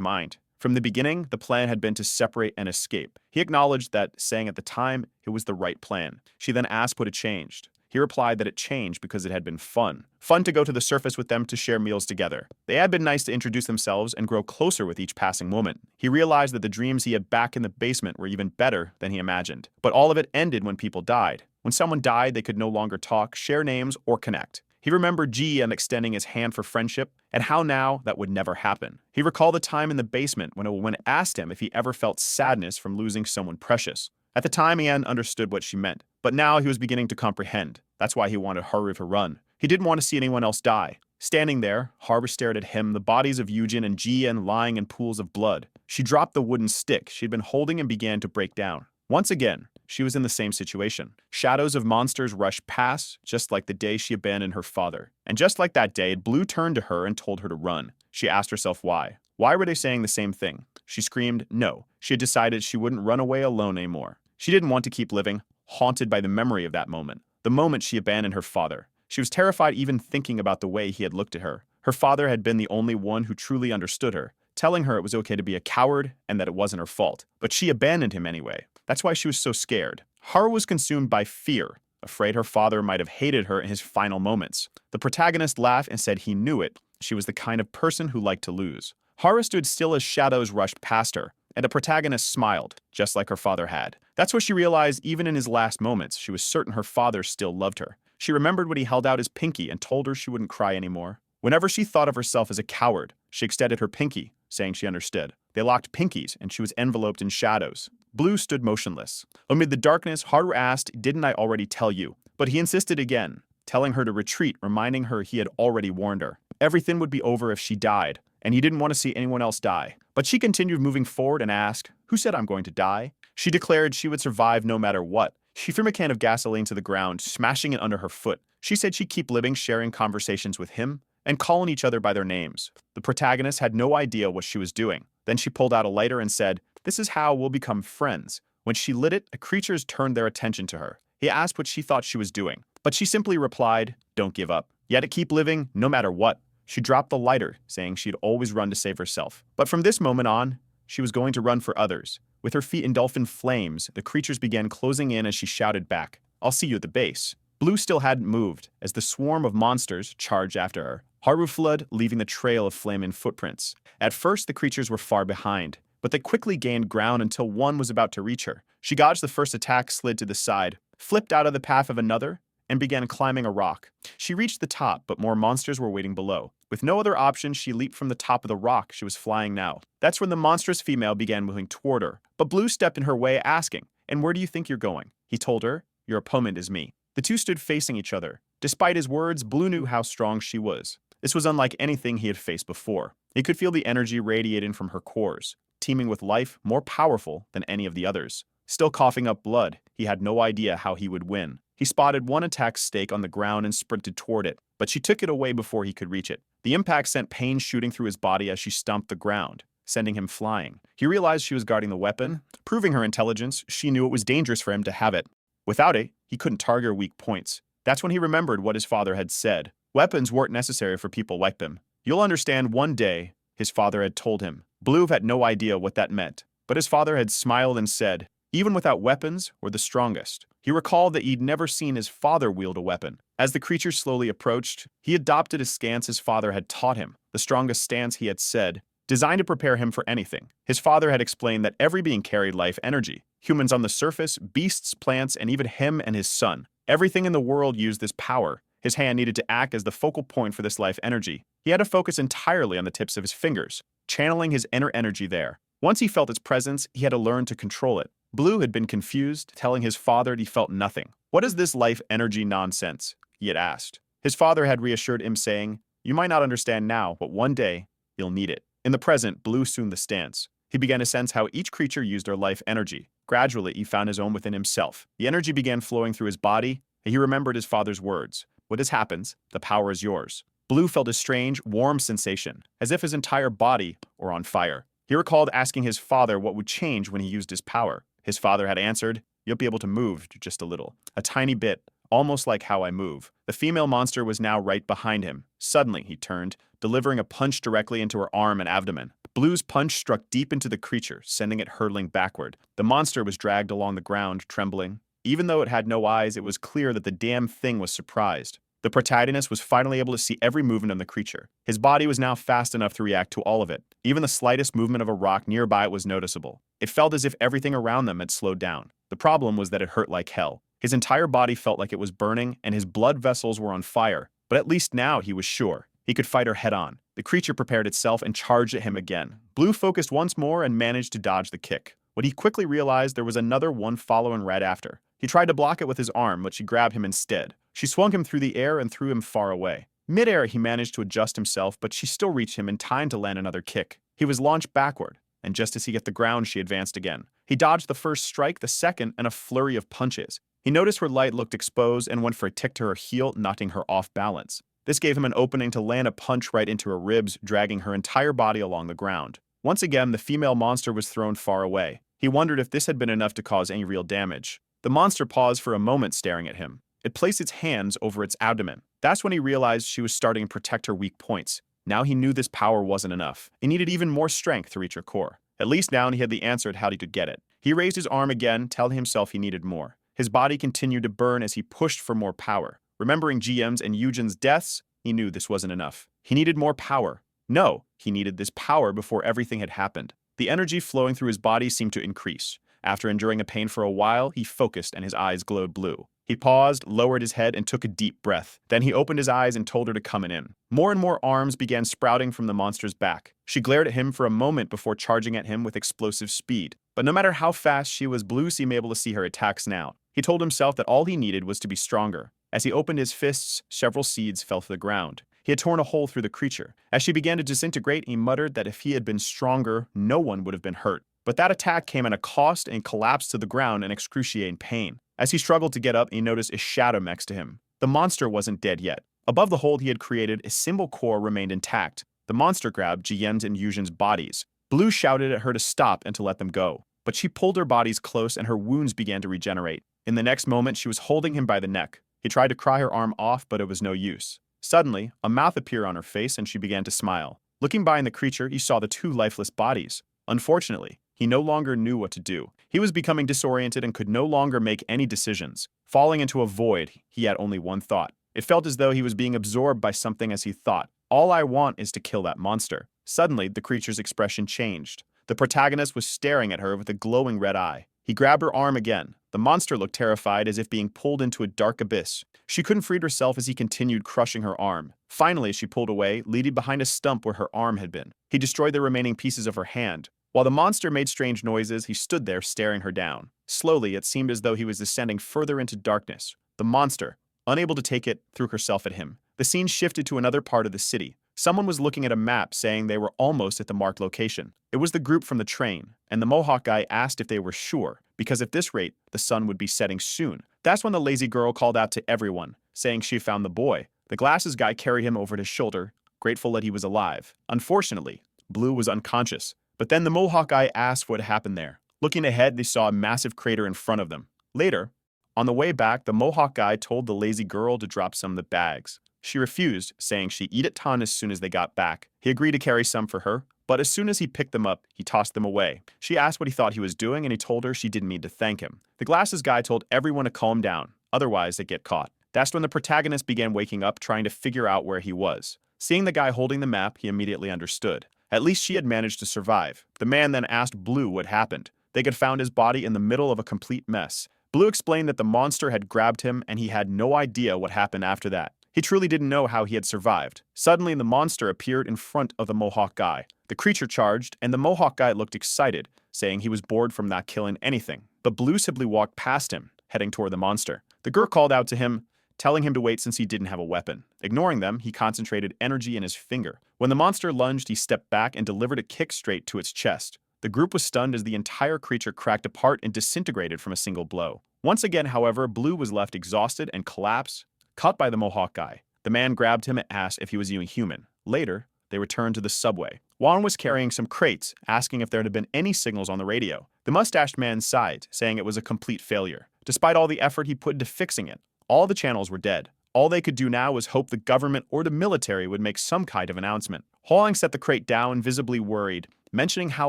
mind. From the beginning, the plan had been to separate and escape. He acknowledged that, saying at the time, it was the right plan. She then asked what had changed. He replied that it changed because it had been fun. Fun to go to the surface with them to share meals together. They had been nice to introduce themselves and grow closer with each passing moment. He realized that the dreams he had back in the basement were even better than he imagined. But all of it ended when people died. When someone died, they could no longer talk, share names, or connect. He remembered Ji and extending his hand for friendship, and how now that would never happen. He recalled the time in the basement when a woman asked him if he ever felt sadness from losing someone precious. At the time, he hadn't understood what she meant, but now he was beginning to comprehend. That's why he wanted Haru to run. He didn't want to see anyone else die. Standing there, Haru stared at him, the bodies of Yujin and Jian lying in pools of blood. She dropped the wooden stick she'd been holding and began to break down. Once again, she was in the same situation. Shadows of monsters rushed past, just like the day she abandoned her father. And just like that day, Blue turned to her and told her to run. She asked herself why. Why were they saying the same thing? She screamed no. She had decided she wouldn't run away alone anymore. She didn't want to keep living, haunted by the memory of that moment. The moment she abandoned her father. She was terrified even thinking about the way he had looked at her. Her father had been the only one who truly understood her, telling her it was okay to be a coward and that it wasn't her fault. But she abandoned him anyway. That's why she was so scared. Haru was consumed by fear, afraid her father might have hated her in his final moments. The protagonist laughed and said he knew it. She was the kind of person who liked to lose. Haru stood still as shadows rushed past her, and the protagonist smiled, just like her father had. That's what she realized. Even in his last moments, she was certain her father still loved her. She remembered when he held out his pinky and told her she wouldn't cry anymore. Whenever she thought of herself as a coward, she extended her pinky, saying she understood. They locked pinkies, and she was enveloped in shadows. Blue stood motionless. Amid the darkness, Haru asked, "Didn't I already tell you?" But he insisted again, telling her to retreat, reminding her he had already warned her. Everything would be over if she died, and he didn't want to see anyone else die. But she continued moving forward and asked, "Who said I'm going to die?" She declared she would survive no matter what. She threw a can of gasoline to the ground, smashing it under her foot. She said she'd keep living, sharing conversations with him, and calling each other by their names. The protagonist had no idea what she was doing. Then she pulled out a lighter and said, "This is how we'll become friends." When she lit it, creatures turned their attention to her. He asked what she thought she was doing, but she simply replied, "Don't give up. You had to keep living, no matter what." She dropped the lighter, saying she'd always run to save herself. But from this moment on, she was going to run for others. With her feet engulfed in flames, the creatures began closing in as she shouted back, "I'll see you at the base." Blue still hadn't moved, as the swarm of monsters charged after her. Haru fled, leaving the trail of flaming footprints. At first, the creatures were far behind, but they quickly gained ground until one was about to reach her. She dodged the first attack, slid to the side, flipped out of the path of another, and began climbing a rock. She reached the top, but more monsters were waiting below. With no other option, she leaped from the top of the rock she was flying now. That's when the monstrous female began moving toward her, but Blue stepped in her way, asking, "And where do you think you're going?" He told her, "Your opponent is me." The two stood facing each other. Despite his words, Blue knew how strong she was. This was unlike anything he had faced before. He could feel the energy radiating from her cores, teeming with life, more powerful than any of the others. Still coughing up blood, he had no idea how he would win. He spotted one attack stake on the ground and sprinted toward it, but she took it away before he could reach it. The impact sent pain shooting through his body as she stomped the ground, sending him flying. He realized she was guarding the weapon. Proving her intelligence, she knew it was dangerous for him to have it. Without it, he couldn't target her weak points. That's when he remembered what his father had said. Weapons weren't necessary for people like them. "You'll understand one day," his father had told him. Blue had no idea what that meant, but his father had smiled and said, "Even without weapons, we're the strongest." He recalled that he'd never seen his father wield a weapon. As the creature slowly approached, he adopted a stance his father had taught him, the strongest stance he had said, designed to prepare him for anything. His father had explained that every being carried life energy. Humans on the surface, beasts, plants, and even him and his son. Everything in the world used this power, His hand needed to act as the focal point for this life energy. He had to focus entirely on the tips of his fingers, channeling his inner energy there. Once he felt its presence, he had to learn to control it. Blue had been confused, telling his father that he felt nothing. "What is this life energy nonsense?" he had asked. His father had reassured him, saying, "You might not understand now, but one day, you'll need it." In the present, Blue assumed the stance. He began to sense how each creature used their life energy. Gradually, he found his own within himself. The energy began flowing through his body, and he remembered his father's words. "When this happens, the power is yours." Blue felt a strange, warm sensation, as if his entire body were on fire. He recalled asking his father what would change when he used his power. His father had answered, "You'll be able to move just a little. A tiny bit, almost like how I move." The female monster was now right behind him. Suddenly, he turned, delivering a punch directly into her arm and abdomen. Blue's punch struck deep into the creature, sending it hurtling backward. The monster was dragged along the ground, trembling. Even though it had no eyes, it was clear that the damn thing was surprised. The protagonist was finally able to see every movement of the creature. His body was now fast enough to react to all of it. Even the slightest movement of a rock nearby was noticeable. It felt as if everything around them had slowed down. The problem was that it hurt like hell. His entire body felt like it was burning, and his blood vessels were on fire. But at least now he was sure. He could fight her head-on. The creature prepared itself and charged at him again. Blue focused once more and managed to dodge the kick. But he quickly realized there was another one following right after. He tried to block it with his arm, but she grabbed him instead. She swung him through the air and threw him far away. Mid-air, he managed to adjust himself, but she still reached him in time to land another kick. He was launched backward, and just as he hit the ground, she advanced again. He dodged the first strike, the second, and a flurry of punches. He noticed her light looked exposed and went for a tick to her heel, knocking her off balance. This gave him an opening to land a punch right into her ribs, dragging her entire body along the ground. Once again, the female monster was thrown far away. He wondered if this had been enough to cause any real damage. The monster paused for a moment, staring at him. It placed its hands over its abdomen. That's when he realized she was starting to protect her weak points. Now he knew this power wasn't enough. He needed even more strength to reach her core. At least now he had the answer to how he could get it. He raised his arm again, telling himself he needed more. His body continued to burn as he pushed for more power. Remembering GM's and Eugen's deaths, he knew this wasn't enough. He needed more power. No, he needed this power before everything had happened. The energy flowing through his body seemed to increase. After enduring a pain for a while, he focused and his eyes glowed blue. He paused, lowered his head, and took a deep breath. Then he opened his eyes and told her to come in. More and more arms began sprouting from the monster's back. She glared at him for a moment before charging at him with explosive speed. But no matter how fast she was, Blue seemed able to see her attacks now. He told himself that all he needed was to be stronger. As he opened his fists, several seeds fell to the ground. He had torn a hole through the creature. As she began to disintegrate, he muttered that if he had been stronger, no one would have been hurt. But that attack came at a cost and collapsed to the ground in excruciating pain. As he struggled to get up, he noticed a shadow next to him. The monster wasn't dead yet. Above the hole he had created, a symbol core remained intact. The monster grabbed Jiyen's and Yuzhen's bodies. Blue shouted at her to stop and to let them go. But she pulled their bodies close and her wounds began to regenerate. In the next moment, she was holding him by the neck. He tried to pry her arm off, but it was no use. Suddenly, a mouth appeared on her face and she began to smile. Looking behind the creature, he saw the two lifeless bodies. Unfortunately, he no longer knew what to do. He was becoming disoriented and could no longer make any decisions. Falling into a void, he had only one thought. It felt as though he was being absorbed by something as he thought, "All I want is to kill that monster." Suddenly, the creature's expression changed. The protagonist was staring at her with a glowing red eye. He grabbed her arm again. The monster looked terrified, as if being pulled into a dark abyss. She couldn't free herself as he continued crushing her arm. Finally, she pulled away, leading behind a stump where her arm had been. He destroyed the remaining pieces of her hand. While the monster made strange noises, he stood there staring her down. Slowly, it seemed as though he was descending further into darkness. The monster, unable to take it, threw herself at him. The scene shifted to another part of the city. Someone was looking at a map saying they were almost at the marked location. It was the group from the train, and the Mohawk guy asked if they were sure, because at this rate, the sun would be setting soon. That's when the lazy girl called out to everyone, saying she found the boy. The glasses guy carried him over his shoulder, grateful that he was alive. Unfortunately, Blue was unconscious. But then the Mohawk guy asked what happened there. Looking ahead, they saw a massive crater in front of them. Later, on the way back, the Mohawk guy told the lazy girl to drop some of the bags. She refused, saying she'd eat a ton as soon as they got back. He agreed to carry some for her, but as soon as he picked them up, he tossed them away. She asked what he thought he was doing, and he told her she didn't need to thank him. The glasses guy told everyone to calm down, otherwise they'd get caught. That's when the protagonist began waking up, trying to figure out where he was. Seeing the guy holding the map, he immediately understood. At least she had managed to survive. The man then asked Blue what happened. They had found his body in the middle of a complete mess. Blue explained that the monster had grabbed him and he had no idea what happened after that. He truly didn't know how he had survived. Suddenly, the monster appeared in front of the Mohawk guy. The creature charged, and the Mohawk guy looked excited, saying he was bored from not killing anything. But Blue simply walked past him, heading toward the monster. The girl called out to him, telling him to wait since he didn't have a weapon. Ignoring them, he concentrated energy in his finger. When the monster lunged, he stepped back and delivered a kick straight to its chest. The group was stunned as the entire creature cracked apart and disintegrated from a single blow. Once again, however, Blue was left exhausted and collapsed, caught by the Mohawk guy. The man grabbed him and asked if he was even human. Later, they returned to the subway. Juan was carrying some crates, asking if there had been any signals on the radio. The mustached man sighed, saying it was a complete failure. Despite all the effort he put into fixing it, all the channels were dead. All they could do now was hope the government or the military would make some kind of announcement. Huang set the crate down, visibly worried, mentioning how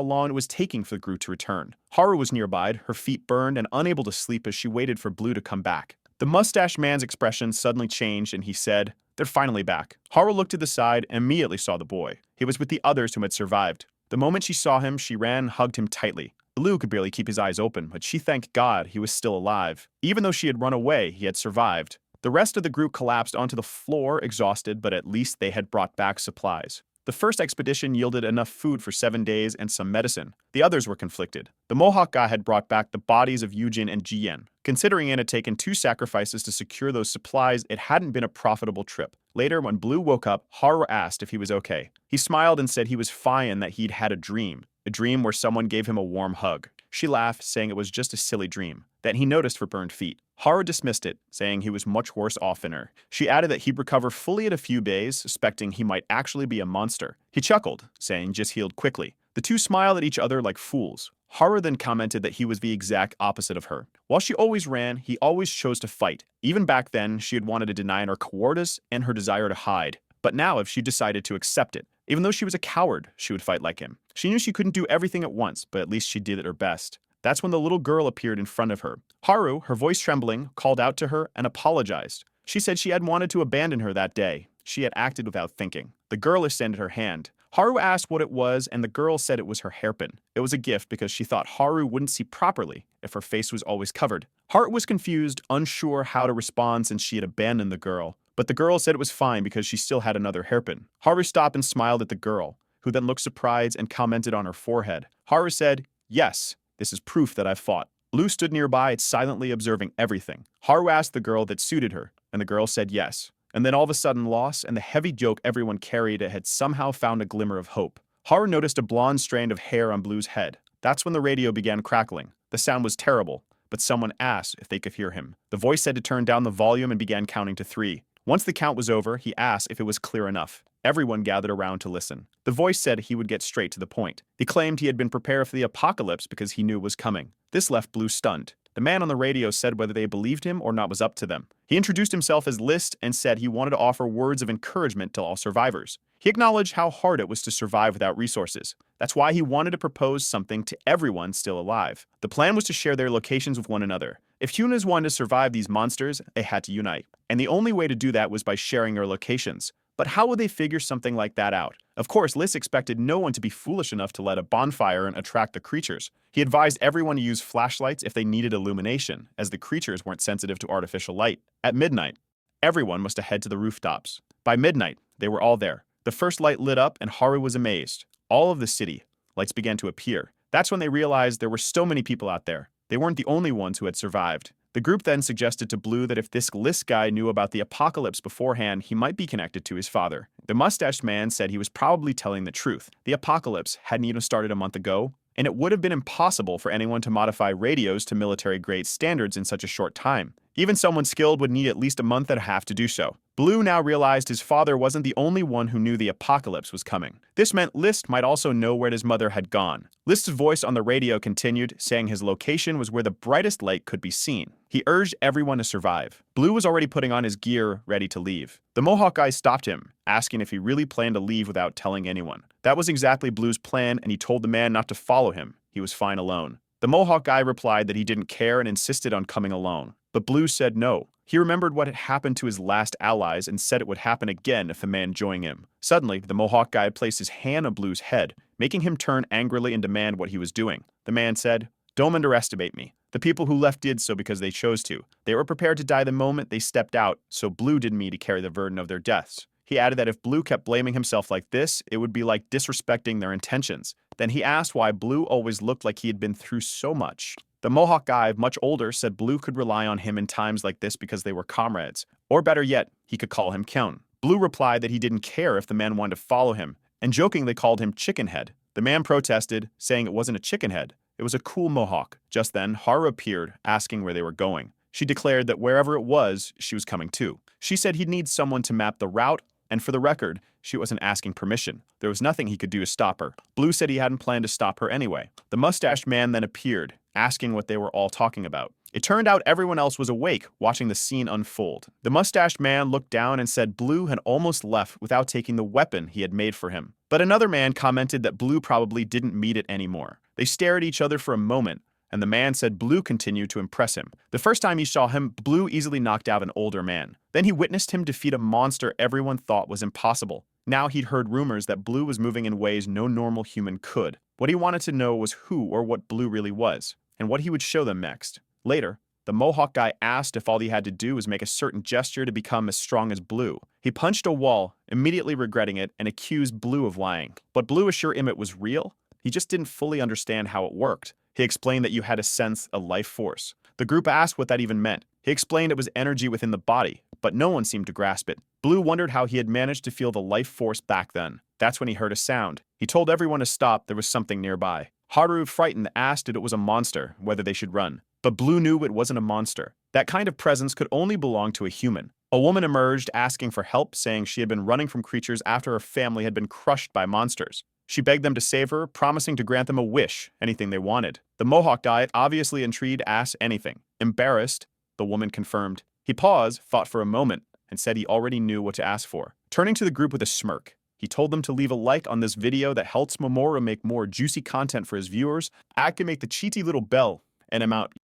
long it was taking for the group to return. Haru was nearby, her feet burned and unable to sleep as she waited for Blue to come back. The mustache man's expression suddenly changed and he said, "They're finally back." Haru looked to the side and immediately saw the boy. He was with the others who had survived. The moment she saw him, she ran and hugged him tightly. Blue could barely keep his eyes open, but she thanked God he was still alive. Even though she had run away, he had survived. The rest of the group collapsed onto the floor, exhausted, but at least they had brought back supplies. The first expedition yielded enough food for 7 days and some medicine. The others were conflicted. The Mohawk guy had brought back the bodies of Yujin and Jiyen. Considering it had taken 2 sacrifices to secure those supplies, it hadn't been a profitable trip. Later, when Blue woke up, Haru asked if he was okay. He smiled and said he was fine and that he'd had a dream where someone gave him a warm hug. She laughed, saying it was just a silly dream that he noticed for burned feet. Haru dismissed it, saying he was much worse off than her. She added that he'd recover fully in a few days, suspecting he might actually be a monster. He chuckled, saying just healed quickly. The two smiled at each other like fools. Haru then commented that he was the exact opposite of her. While she always ran, he always chose to fight. Even back then, she had wanted to deny her cowardice and her desire to hide. But now, if she decided to accept it, even though she was a coward, she would fight like him. She knew she couldn't do everything at once, but at least she did it her best. That's when the little girl appeared in front of her. Haru, her voice trembling, called out to her and apologized. She said she had wanted to abandon her that day. She had acted without thinking. The girl extended her hand. Haru asked what it was, and the girl said it was her hairpin. It was a gift because she thought Haru wouldn't see properly if her face was always covered. Haru was confused, unsure how to respond since she had abandoned the girl. But the girl said it was fine because she still had another hairpin. Haru stopped and smiled at the girl, who then looked surprised and commented on her forehead. Haru said, "Yes, this is proof that I've fought." Blue stood nearby, silently observing everything. Haru asked the girl that suited her, and the girl said yes. And then all of a sudden lost, and the heavy yoke everyone carried had somehow found a glimmer of hope. Haru noticed a blonde strand of hair on Blue's head. That's when the radio began crackling. The sound was terrible, but someone asked if they could hear him. The voice said to turn down the volume and began counting to 3. Once the count was over, he asked if it was clear enough. Everyone gathered around to listen. The voice said he would get straight to the point. He claimed he had been prepared for the apocalypse because he knew it was coming. This left Blue stunned. The man on the radio said whether they believed him or not was up to them. He introduced himself as List and said he wanted to offer words of encouragement to all survivors. He acknowledged how hard it was to survive without resources. That's why he wanted to propose something to everyone still alive. The plan was to share their locations with one another. If humans wanted to survive these monsters, they had to unite. And the only way to do that was by sharing their locations. But how would they figure something like that out? Of course, Lys expected no one to be foolish enough to light a bonfire and attract the creatures. He advised everyone to use flashlights if they needed illumination, as the creatures weren't sensitive to artificial light. At midnight, everyone must head to the rooftops. By midnight, they were all there. The first light lit up and Haru was amazed. All of the city, lights began to appear. That's when they realized there were so many people out there. They weren't the only ones who had survived. The group then suggested to Blue that if this List guy knew about the apocalypse beforehand, he might be connected to his father. The mustached man said he was probably telling the truth. The apocalypse hadn't even started a month ago, and it would have been impossible for anyone to modify radios to military-grade standards in such a short time. Even someone skilled would need at least a month and a half to do so. Blue now realized his father wasn't the only one who knew the apocalypse was coming. This meant List might also know where his mother had gone. List's voice on the radio continued, saying his location was where the brightest light could be seen. He urged everyone to survive. Blue was already putting on his gear, ready to leave. The Mohawk guy stopped him, asking if he really planned to leave without telling anyone. That was exactly Blue's plan, and he told the man not to follow him. He was fine alone. The Mohawk guy replied that he didn't care and insisted on coming alone. But Blue said no. He remembered what had happened to his last allies and said it would happen again if the man joined him. Suddenly, the Mohawk guy placed his hand on Blue's head, making him turn angrily and demand what he was doing. The man said, "Don't underestimate me. The people who left did so because they chose to. They were prepared to die the moment they stepped out, so Blue didn't need to carry the burden of their deaths. He added that if Blue kept blaming himself like this, it would be like disrespecting their intentions. Then he asked why Blue always looked like he had been through so much. The Mohawk guy, much older, said Blue could rely on him in times like this because they were comrades. Or better yet, he could call him Kyun. Blue replied that he didn't care if the man wanted to follow him, and jokingly called him Chickenhead. The man protested, saying it wasn't a chicken head. It was a cool mohawk. Just then, Haru appeared, asking where they were going. She declared that wherever it was, she was coming too. She said he'd need someone to map the route, and for the record, she wasn't asking permission. There was nothing he could do to stop her. Blue said he hadn't planned to stop her anyway. The mustached man then appeared, asking what they were all talking about. It turned out everyone else was awake, watching the scene unfold. The mustached man looked down and said Blue had almost left without taking the weapon he had made for him. But another man commented that Blue probably didn't need it anymore. They stared at each other for a moment, and the man said Blue continued to impress him. The first time he saw him, Blue easily knocked out an older man. Then he witnessed him defeat a monster everyone thought was impossible. Now he'd heard rumors that Blue was moving in ways no normal human could. What he wanted to know was who or what Blue really was, and what he would show them next. Later, the Mohawk guy asked if all he had to do was make a certain gesture to become as strong as Blue. He punched a wall, immediately regretting it, and accused Blue of lying. But Blue assured him it was real. He just didn't fully understand how it worked. He explained that you had to sense a life force. The group asked what that even meant. He explained it was energy within the body, but no one seemed to grasp it. Blue wondered how he had managed to feel the life force back then. That's when he heard a sound. He told everyone to stop, there was something nearby. Haru, frightened, asked if it was a monster, whether they should run. But Blue knew it wasn't a monster. That kind of presence could only belong to a human. A woman emerged, asking for help, saying she had been running from creatures after her family had been crushed by monsters. She begged them to save her, promising to grant them a wish, anything they wanted. The Mohawk guy, obviously intrigued, asked anything. Embarrassed, the woman confirmed. He paused, thought for a moment, and said he already knew what to ask for. Turning to the group with a smirk, he told them to leave a like on this video that helps Mamoru make more juicy content for his viewers, activate the cheaty little bell, and I'm out.